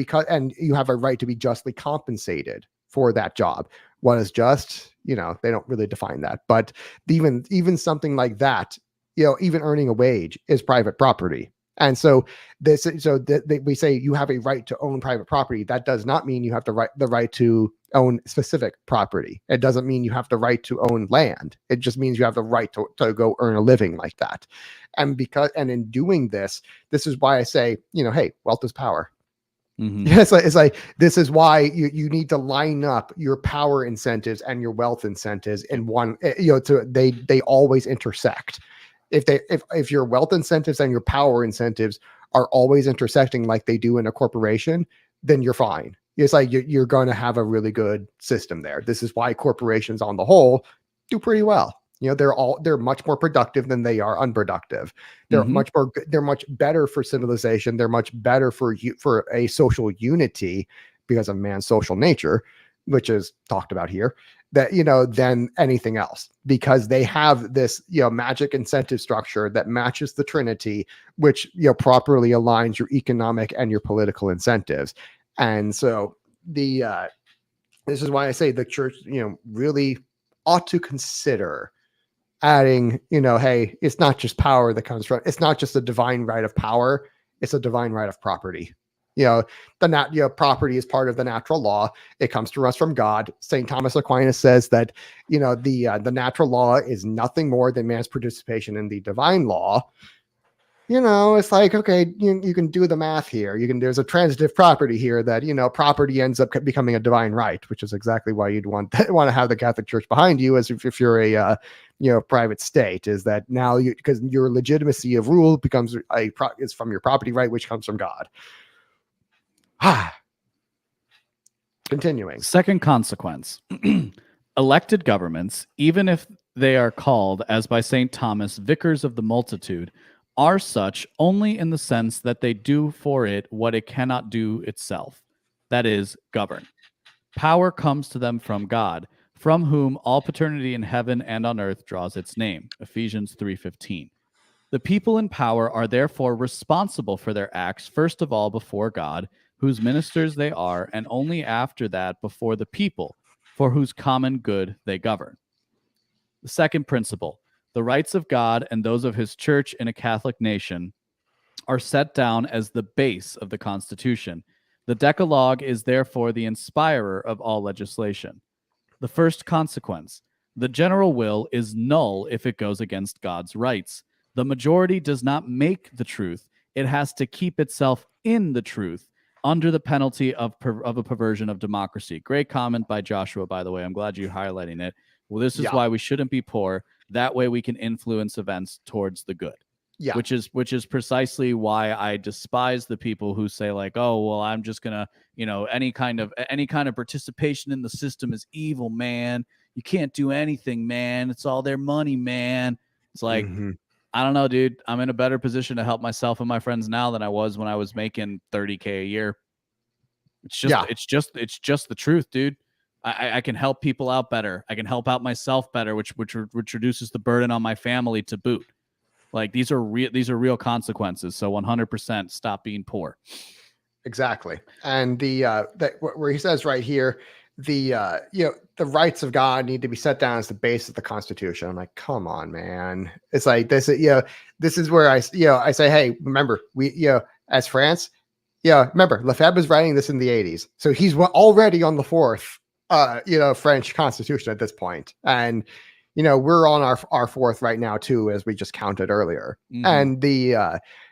you have a right to be justly compensated for that job. What is just, they don't really define that, but even something like that, even earning a wage is private property. And so we say you have a right to own private property. That does not mean you have the right to own specific property. It doesn't mean you have the right to own land. It just means you have the right to go earn a living like that. And in doing this is why I say, hey, wealth is power. Mm-hmm. It's like this is why you need to line up your power incentives and your wealth incentives in one. They always intersect. If your wealth incentives and your power incentives are always intersecting like they do in a corporation, then you're fine. It's like you're going to have a really good system there. This is why corporations on the whole do pretty well. They're much more productive than they are unproductive. They're much better for civilization. They're much better for a social unity because of man's social nature, which is talked about here, than anything else, because they have this, magic incentive structure that matches the Trinity, which, properly aligns your economic and your political incentives. And so this is why I say the church, really ought to consider adding, hey, it's not just power that comes from, it's not just a divine right of power, it's a divine right of property. Property is part of the natural law. It comes to us from God. St. Thomas Aquinas says that, the natural law is nothing more than man's participation in the divine law. It's like, okay, you can do the math here. There's a transitive property here that, property ends up becoming a divine right, which is exactly why you'd want to have the Catholic Church behind you, as if you're a, private state, is that now because your legitimacy of rule becomes is from your property right, which comes from God. Continuing. Second consequence. Elected governments, even if they are called, as by St. Thomas, vicars of the multitude, are such only in the sense that they do for it what it cannot do itself, that is, govern. Power comes to them from God, from whom all paternity in heaven and on earth draws its name. Ephesians 3:15. The people in power are therefore responsible for their acts, first of all before God, whose ministers they are, and only after that before the people, for whose common good they govern. The second principle, the rights of God and those of his church in a Catholic nation are set down as the base of the Constitution. The Decalogue is therefore the inspirer of all legislation. The first consequence, the general will is null if it goes against God's rights. The majority does not make the truth. It has to keep itself in the truth under the penalty of a perversion of democracy. Great comment by Joshua, by the way. I'm glad you're highlighting it. Well, this is why we shouldn't be poor. That way we can influence events towards the good. Yeah. Which is precisely why I despise the people who say, like, oh, well, I'm just gonna, any kind of participation in the system is evil, man. You can't do anything, man. It's all their money, man. It's like, I don't know, dude. I'm in a better position to help myself and my friends now than I was when I was making $30K a year. It's just the truth, dude. I can help people out better. I can help out myself better, which reduces the burden on my family to boot. Like, these are real consequences. So 100% stop being poor. Exactly. And where he says right here the rights of God need to be set down as the base of the Constitution. I'm like, come on, man. It's like this, this is where I say, hey, remember, we, as France, remember, Lefebvre was writing this in the 80s. So he's already on the fourth, French Constitution at this point. And, we're on our fourth right now too, as we just counted earlier. Mhm. And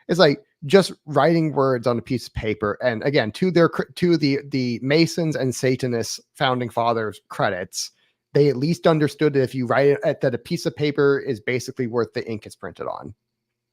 it's like just writing words on a piece of paper. And again, to the Masons and Satanists founding fathers credits, they at least understood that if you write it, that a piece of paper is basically worth the ink it's printed on.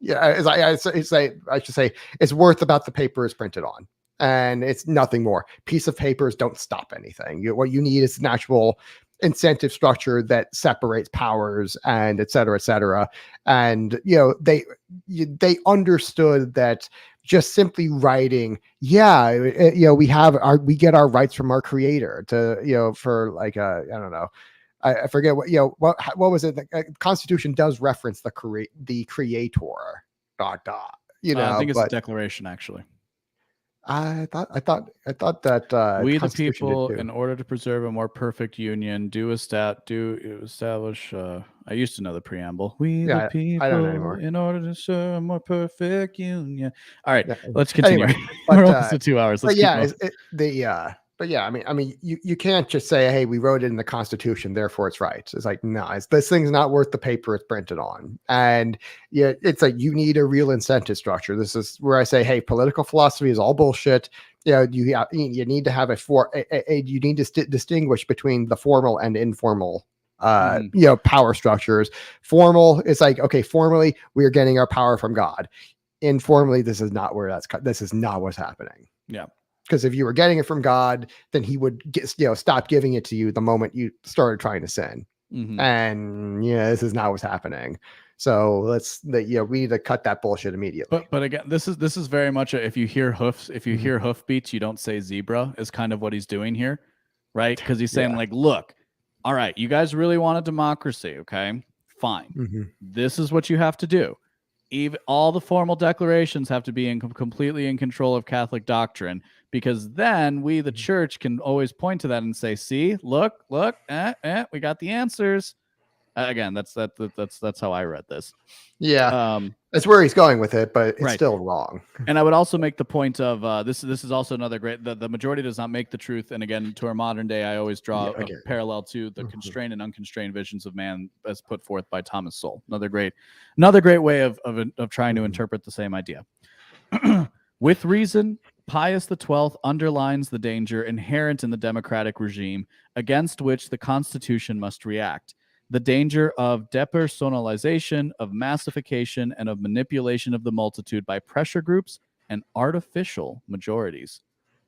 Yeah, I should say it's worth about the paper is printed on, and it's nothing more. Piece of papers don't stop anything. What you need is an actual incentive structure that separates powers and et cetera. And they understood that just simply writing, we get our rights from our creator to for like I don't know. I forget what was it? The Constitution does reference the creator. I think it's a declaration, actually. I thought that we the people, in order to preserve a more perfect union, do establish. I used to know the preamble. We the people, I don't know anymore. In order to serve a more perfect union. All right, let's continue. Anyway, We're almost at 2 hours. Let's But yeah, I mean, you can't just say, hey, we wrote it in the Constitution, therefore it's right. It's like, no, this thing's not worth the paper it's printed on. And it's like, you need a real incentive structure. This is where I say, hey, political philosophy is all bullshit. You need to have you need to distinguish between the formal and informal power structures. Formal, it's like, okay, formally we are getting our power from God. Informally, this is not what's happening. Yeah. Because if you were getting it from God, then he would stop giving it to you the moment you started trying to sin. Mm-hmm. And this is not what's happening. So we need to cut that bullshit immediately. But again, this is very much if you hear hoofs, if you hear hoof beats, you don't say zebra, is kind of what he's doing here, right? Because he's saying like, look, all right, you guys really want a democracy, okay? Fine. Mm-hmm. This is what you have to do. Even all the formal declarations have to be completely in control of Catholic doctrine, because then we, the church, can always point to that and say, see, look, we got the answers. Again, that's how I read this. Yeah, that's where he's going with it, but it's still wrong. And I would also make the point of this is also another great, the majority does not make the truth. And again, to our modern day, I always draw a parallel to the constrained and unconstrained visions of man as put forth by Thomas Sowell. Another great way of trying to interpret the same idea. With reason, Pius XII underlines the danger inherent in the democratic regime against which the Constitution must react. The danger of depersonalization, of massification, and of manipulation of the multitude by pressure groups and artificial majorities.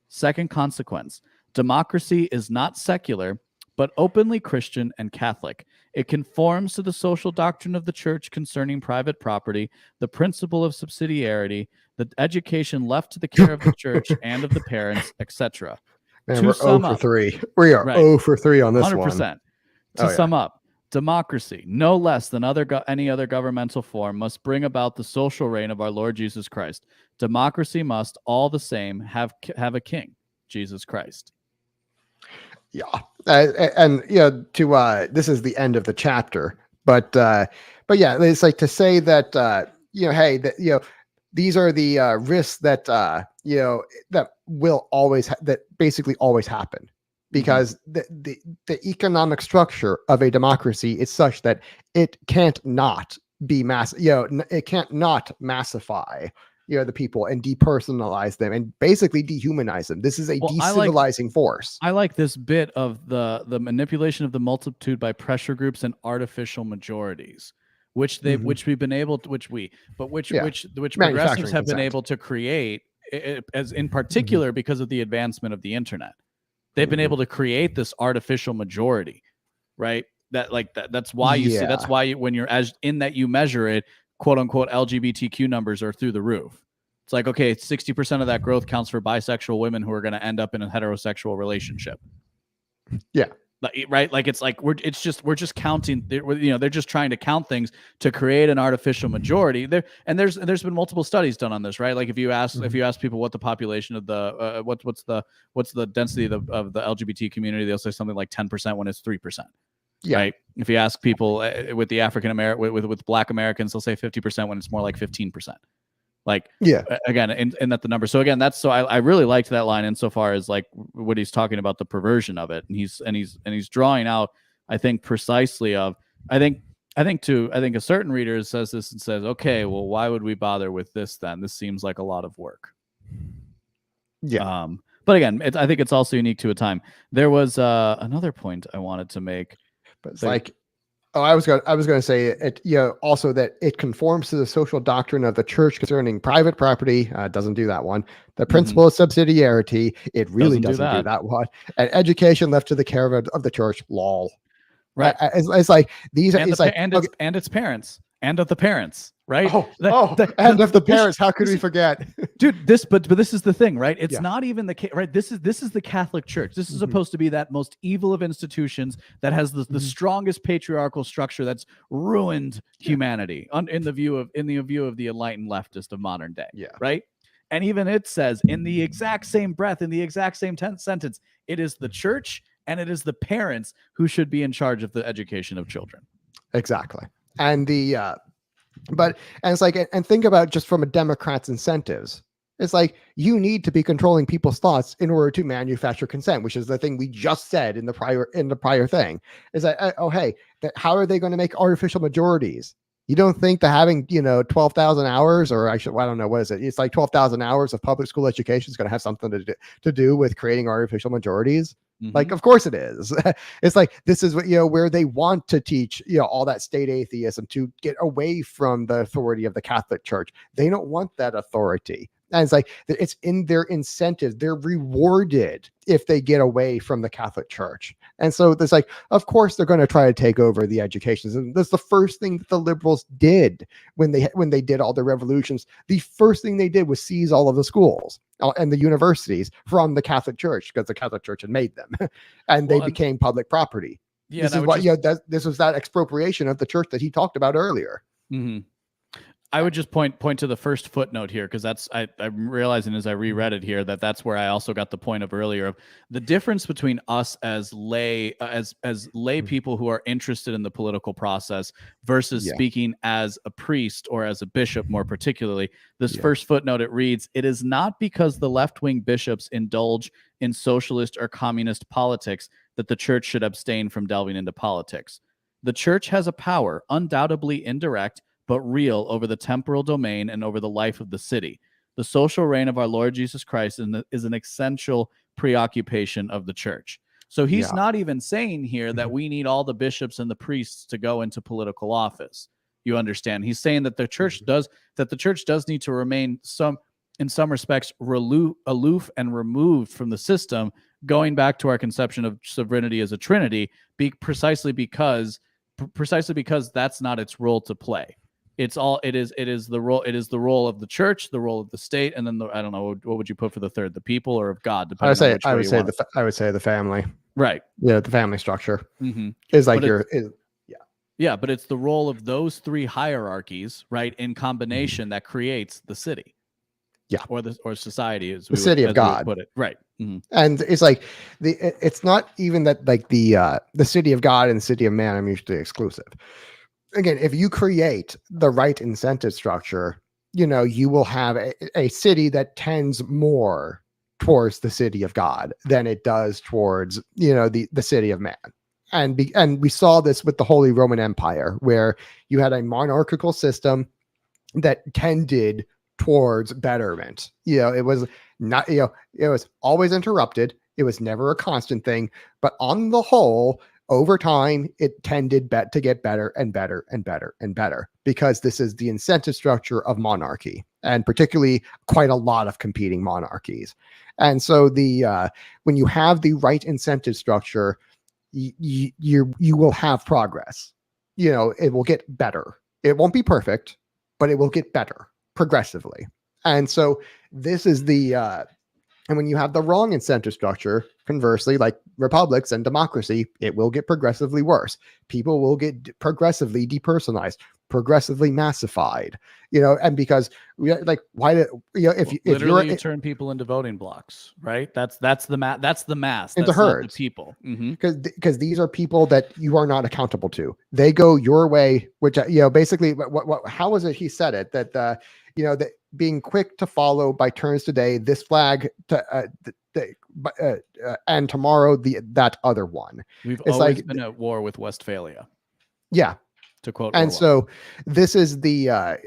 Second consequence, democracy is not secular, but openly Christian and Catholic. It conforms to the social doctrine of the Church concerning private property, the principle of subsidiarity, the education left to the care of the Church and of the parents, etc. Man, we're 0 for 3. We are 0 for 3 on this 100%. One. To sum up, democracy, no less than any other governmental form, must bring about the social reign of our Lord Jesus Christ. Democracy must, all the same, have a king, Jesus Christ. Yeah, and this is the end of the chapter, but yeah, it's like to say that hey, that these are the risks that that will always that basically always happen. Because the economic structure of a democracy is such that it can't not be it can't not massify the people and depersonalize them and basically dehumanize them. This is a decivilizing force. I like this bit of the manipulation of the multitude by pressure groups and artificial majorities, which we've been able to, which progressives have been able to create, as in particular because of the advancement of the internet. They've been able to create this artificial majority, right? That's why you see. That's why when you're you measure it, quote unquote, LGBTQ numbers are through the roof. It's like, okay, 60% of that growth counts for bisexual women who are going to end up in a heterosexual relationship. Yeah. right? Like it's like we're just counting. They're just trying to count things to create an artificial majority. There's been multiple studies done on this, right? Like if you ask people what the population of the what's the density of the LGBT community, they'll say something like 10% when it's 3%. Yeah. Right. If you ask people with the African American with Black Americans, they'll say 50% when it's more like 15%. Like, yeah, again, and that the number. So again, I really liked that line insofar as like what he's talking about, the perversion of it, and he's drawing out, I think, precisely of, I think a certain reader says this and says, okay, well, why would we bother with this then? This seems like a lot of work. Yeah. But again, I think it's also unique to a time. There was another point I wanted to make. But it's like, I was going to say it, also that it conforms to the social doctrine of the church concerning private property. Doesn't do that one. The principle of subsidiarity. It really doesn't do that one. And education left to the care of the church. Lol. Right. It's like these and its parents and of the parents. Right. And of the parents. How could we forget, dude? But this is the thing, right? It's not even the case, right? This is the Catholic Church. This is supposed to be that most evil of institutions that has the strongest patriarchal structure that's ruined humanity in the view of the enlightened leftist of modern day. Yeah. Right. And even it says in the exact same breath, in the exact same sentence, it is the church and it is the parents who should be in charge of the education of children. Exactly. And and it's like, and think about just from a Democrat's incentives. It's like you need to be controlling people's thoughts in order to manufacture consent, which is the thing we just said in the prior thing. Is that how are they going to make artificial majorities? You don't think that having 12,000 hours, or I don't know, what is it? It's like 12,000 hours of public school education is going to have something to do with creating artificial majorities. Like, of course it is. It's like, this is what, where they want to teach, all that state atheism to get away from the authority of the Catholic Church. They don't want that authority. And it's like, it's in their incentives. They're rewarded if they get away from the Catholic Church. And so it's like, of course, they're going to try to take over the education. And that's the first thing that the liberals did when they did all the revolutions. The first thing they did was seize all of the schools and the universities from the Catholic Church, because the Catholic Church had made them, and they became public property. Yeah, this was that expropriation of the church that he talked about earlier. Mm-hmm. I would just point to the first footnote here, because I'm realizing as I reread it here that's where I also got the point of earlier of the difference between us as lay people who are interested in the political process versus speaking as a priest or as a bishop more particularly. This first footnote, it reads, "It is not because the left-wing bishops indulge in socialist or communist politics that the church should abstain from delving into politics. The church has a power, undoubtedly indirect, but real, over the temporal domain and over the life of the city. The social reign of our Lord Jesus Christ is an essential preoccupation of the church." So he's not even saying here that we need all the bishops and the priests to go into political office. You understand? He's saying that the church does need to remain in some respects aloof and removed from the system, going back to our conception of sovereignty as a trinity, precisely because that's not its role to play. It is the role of the church, the role of the state, and then I don't know, what would you put for the third, the people or of God? I would say the family. Right. Yeah, the family structure is like but it's the role of those three hierarchies, right, in combination that creates the city. Yeah, or society, as the city of God, put it. Right. And it's like it's not even that like the city of God and the city of man are mutually exclusive. Again, if you create the right incentive structure, you will have a city that tends more towards the city of God than it does towards, the city of man. And we saw this with the Holy Roman Empire, where you had a monarchical system that tended towards betterment. It was not, it was always interrupted. It was never a constant thing, but on the whole, over time, it tended to get better and better and better and better, because this is the incentive structure of monarchy, and particularly quite a lot of competing monarchies. And so when you have the right incentive structure, you will have progress. It will get better. It won't be perfect, but it will get better progressively. And so this is And when you have the wrong incentive structure, conversely, like republics and democracy, it will get progressively worse. People will get progressively depersonalized, progressively massified, and because like, why did, if you turn people into voting blocks, right? That's the mass. That's into herds. Not the people. Because these are people that you are not accountable to. They go your way, which, basically how was it he said it, that that being quick to follow by turns today, this flag to and tomorrow that other one. We've always been at war with Westphalia. Yeah, to quote. And so this is the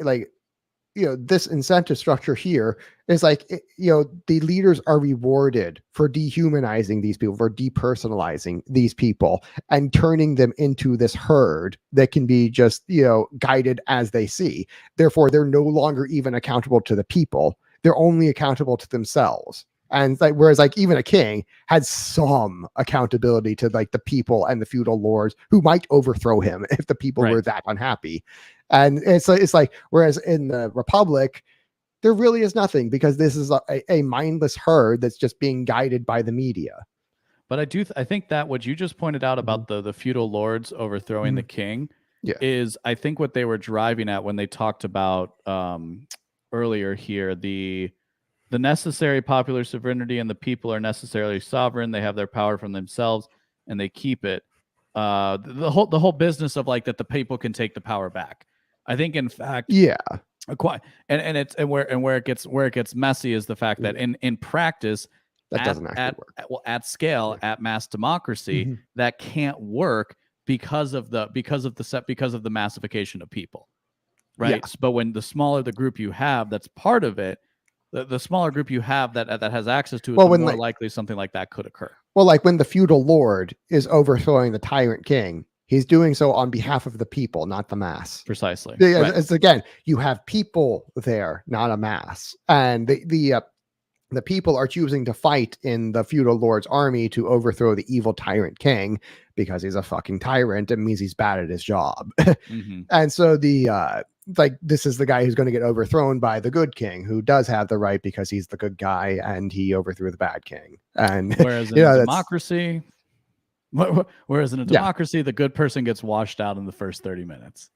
this incentive structure here is like, the leaders are rewarded for dehumanizing these people, for depersonalizing these people and turning them into this herd that can be just, guided as they see. Therefore, they're no longer even accountable to the people. They're only accountable to themselves. And like, whereas like even a king had some accountability to like the people and the feudal lords who might overthrow him if the people were that unhappy. And it's like, whereas in the republic, there really is nothing, because this is a mindless herd that's just being guided by the media. But I think that what you just pointed out about the feudal lords overthrowing the king is, I think, what they were driving at when they talked about earlier here, the necessary popular sovereignty, and the people are necessarily sovereign. They have their power from themselves and they keep it. The whole business of like that the people can take the power back. I think, in fact, quite, and where it gets messy is the fact that in practice, that doesn't actually work. At scale, at mass democracy, that can't work because of the massification of people, right? Yeah. But when the smaller the group you have that's part of it, the smaller group you have that has access to it, the more likely something like that could occur. Well, like when the feudal lord is overthrowing the tyrant king, he's doing so on behalf of the people, not the mass. Precisely. It's, again, you have people there, not a mass, and the people are choosing to fight in the feudal lord's army to overthrow the evil tyrant king because he's a fucking tyrant. It means he's bad at his job. And so this is the guy who's going to get overthrown by the good king, who does have the right because he's the good guy and he overthrew the bad king. And whereas in a democracy, the good person gets washed out in the first 30 minutes.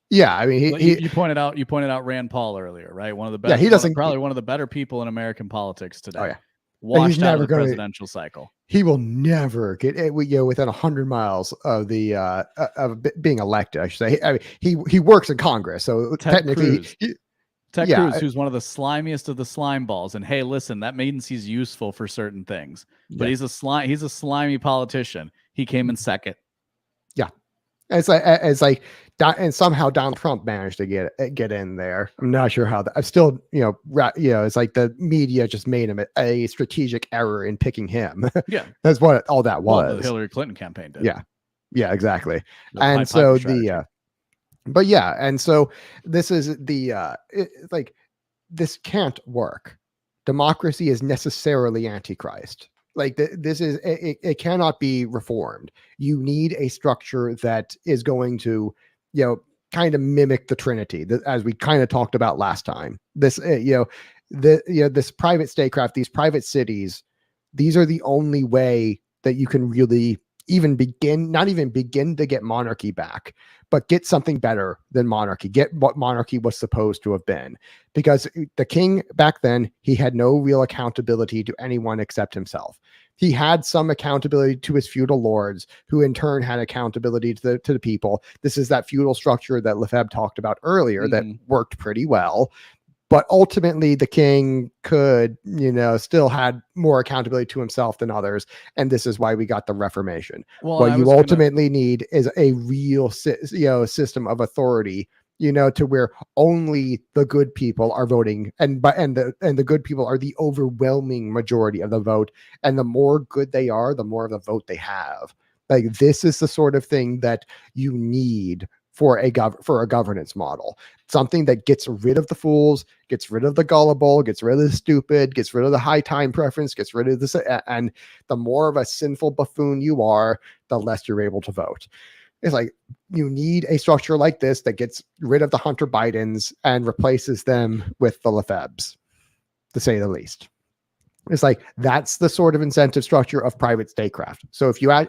Yeah, I mean, you pointed out Rand Paul earlier, right? One of the best. Probably one of the better people in American politics today. Oh yeah, washed out of the presidential cycle. He will never get within 100 miles of the of being elected, I should say. I mean, he works in Congress, so technically. Ted Cruz, who's one of the slimiest of the slime balls, and hey, listen, that means he's useful for certain things, but he's a slimy politician. He came in second. Yeah, it's like, and somehow Donald Trump managed to get in there. I'm not sure how that. I'm still, it's like the media just made him a strategic error in picking him. Yeah, that's what all that was. Well, the Hillary Clinton campaign did. Yeah, exactly. And so but yeah, and so this is like, this can't work. Democracy is necessarily antichrist. Like this is it cannot be reformed. You need a structure that is going to, kind of mimic the Trinity, as we kind of talked about last time. This this private statecraft, these private cities, these are the only way that you can really not even begin to get monarchy back, but get something better than monarchy, get what monarchy was supposed to have been. Because the king back then, he had no real accountability to anyone except himself. He had some accountability to his feudal lords, who in turn had accountability to the people. This is that feudal structure that Lefebvre talked about earlier that worked pretty well. But ultimately, the king could, still had more accountability to himself than others. And this is why we got the Reformation. Well, what you ultimately need is a real, system of authority, to where only the good people are voting, and the good people are the overwhelming majority of the vote. And the more good they are, the more of the vote they have. Like, this is the sort of thing that you need for a governance model. Something that gets rid of the fools, gets rid of the gullible, gets rid of the stupid, gets rid of the high time preference, gets rid of this. And the more of a sinful buffoon you are, the less you're able to vote. It's like, you need a structure like this that gets rid of the Hunter Bidens and replaces them with the Lefebvres, to say the least. It's like that's the sort of incentive structure of private statecraft. So if you add,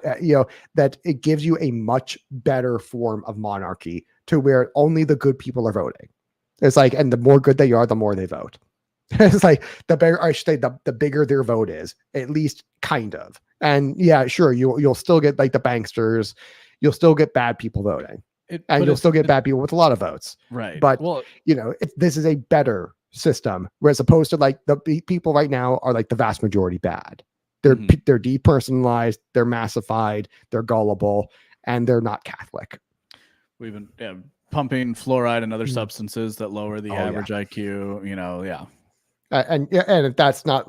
that it gives you a much better form of monarchy to where only the good people are voting. It's like, and the more good they are, the more they vote. It's like the bigger, I should say, the bigger their vote is, at least kind of. And yeah, sure, you'll still get like the banksters, you'll still get bad people voting, and you'll still get bad people with a lot of votes. Right. But this is a better system, whereas opposed to like the people right now are like the vast majority bad. They're depersonalized, they're massified, they're gullible, and they're not Catholic. We've been pumping fluoride and other substances that lower the average IQ. And if that's not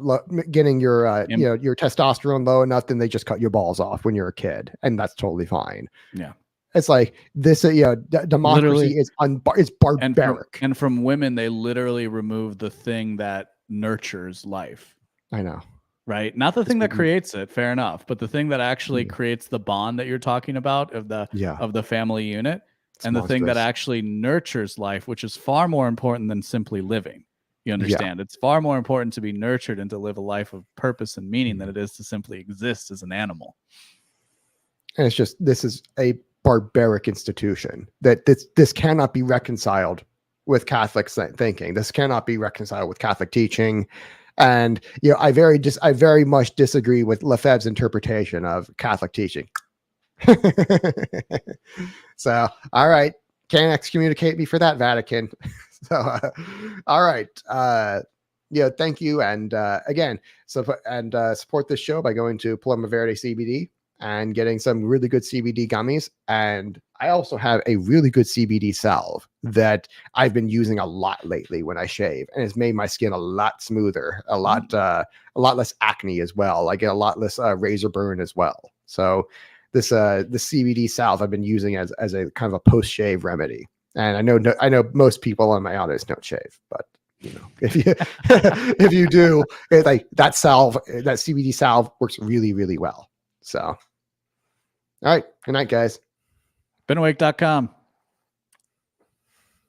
getting your your testosterone low enough, then they just cut your balls off when you're a kid, and that's totally fine. Yeah. It's like this, democracy is barbaric. And from women, they literally remove the thing that nurtures life. I know. Right? Not the thing that creates it, fair enough, but the thing that actually creates the bond that you're talking about of the family unit, it's and monstrous. The thing that actually nurtures life, which is far more important than simply living. You understand? It's far more important to be nurtured and to live a life of purpose and meaning than it is to simply exist as an animal. And it's just, this is a barbaric institution that this cannot be reconciled with Catholic thinking. This cannot be reconciled with Catholic teaching. And I very much disagree with Lefebvre's interpretation of Catholic teaching. So, all right, can't excommunicate me for that, Vatican. So, all right, thank you, and again, support this show by going to Paloma Verde CBD and getting some really good CBD gummies. And I also have a really good CBD salve that I've been using a lot lately when I shave, and it's made my skin a lot smoother, a lot less acne as well. I get a lot less razor burn as well. So the CBD salve I've been using as a kind of a post shave remedy. And I know most people on my audience don't shave, but if you if you do, like that CBD salve works really, really well. So, all right, good night, guys. BeenAwake.com.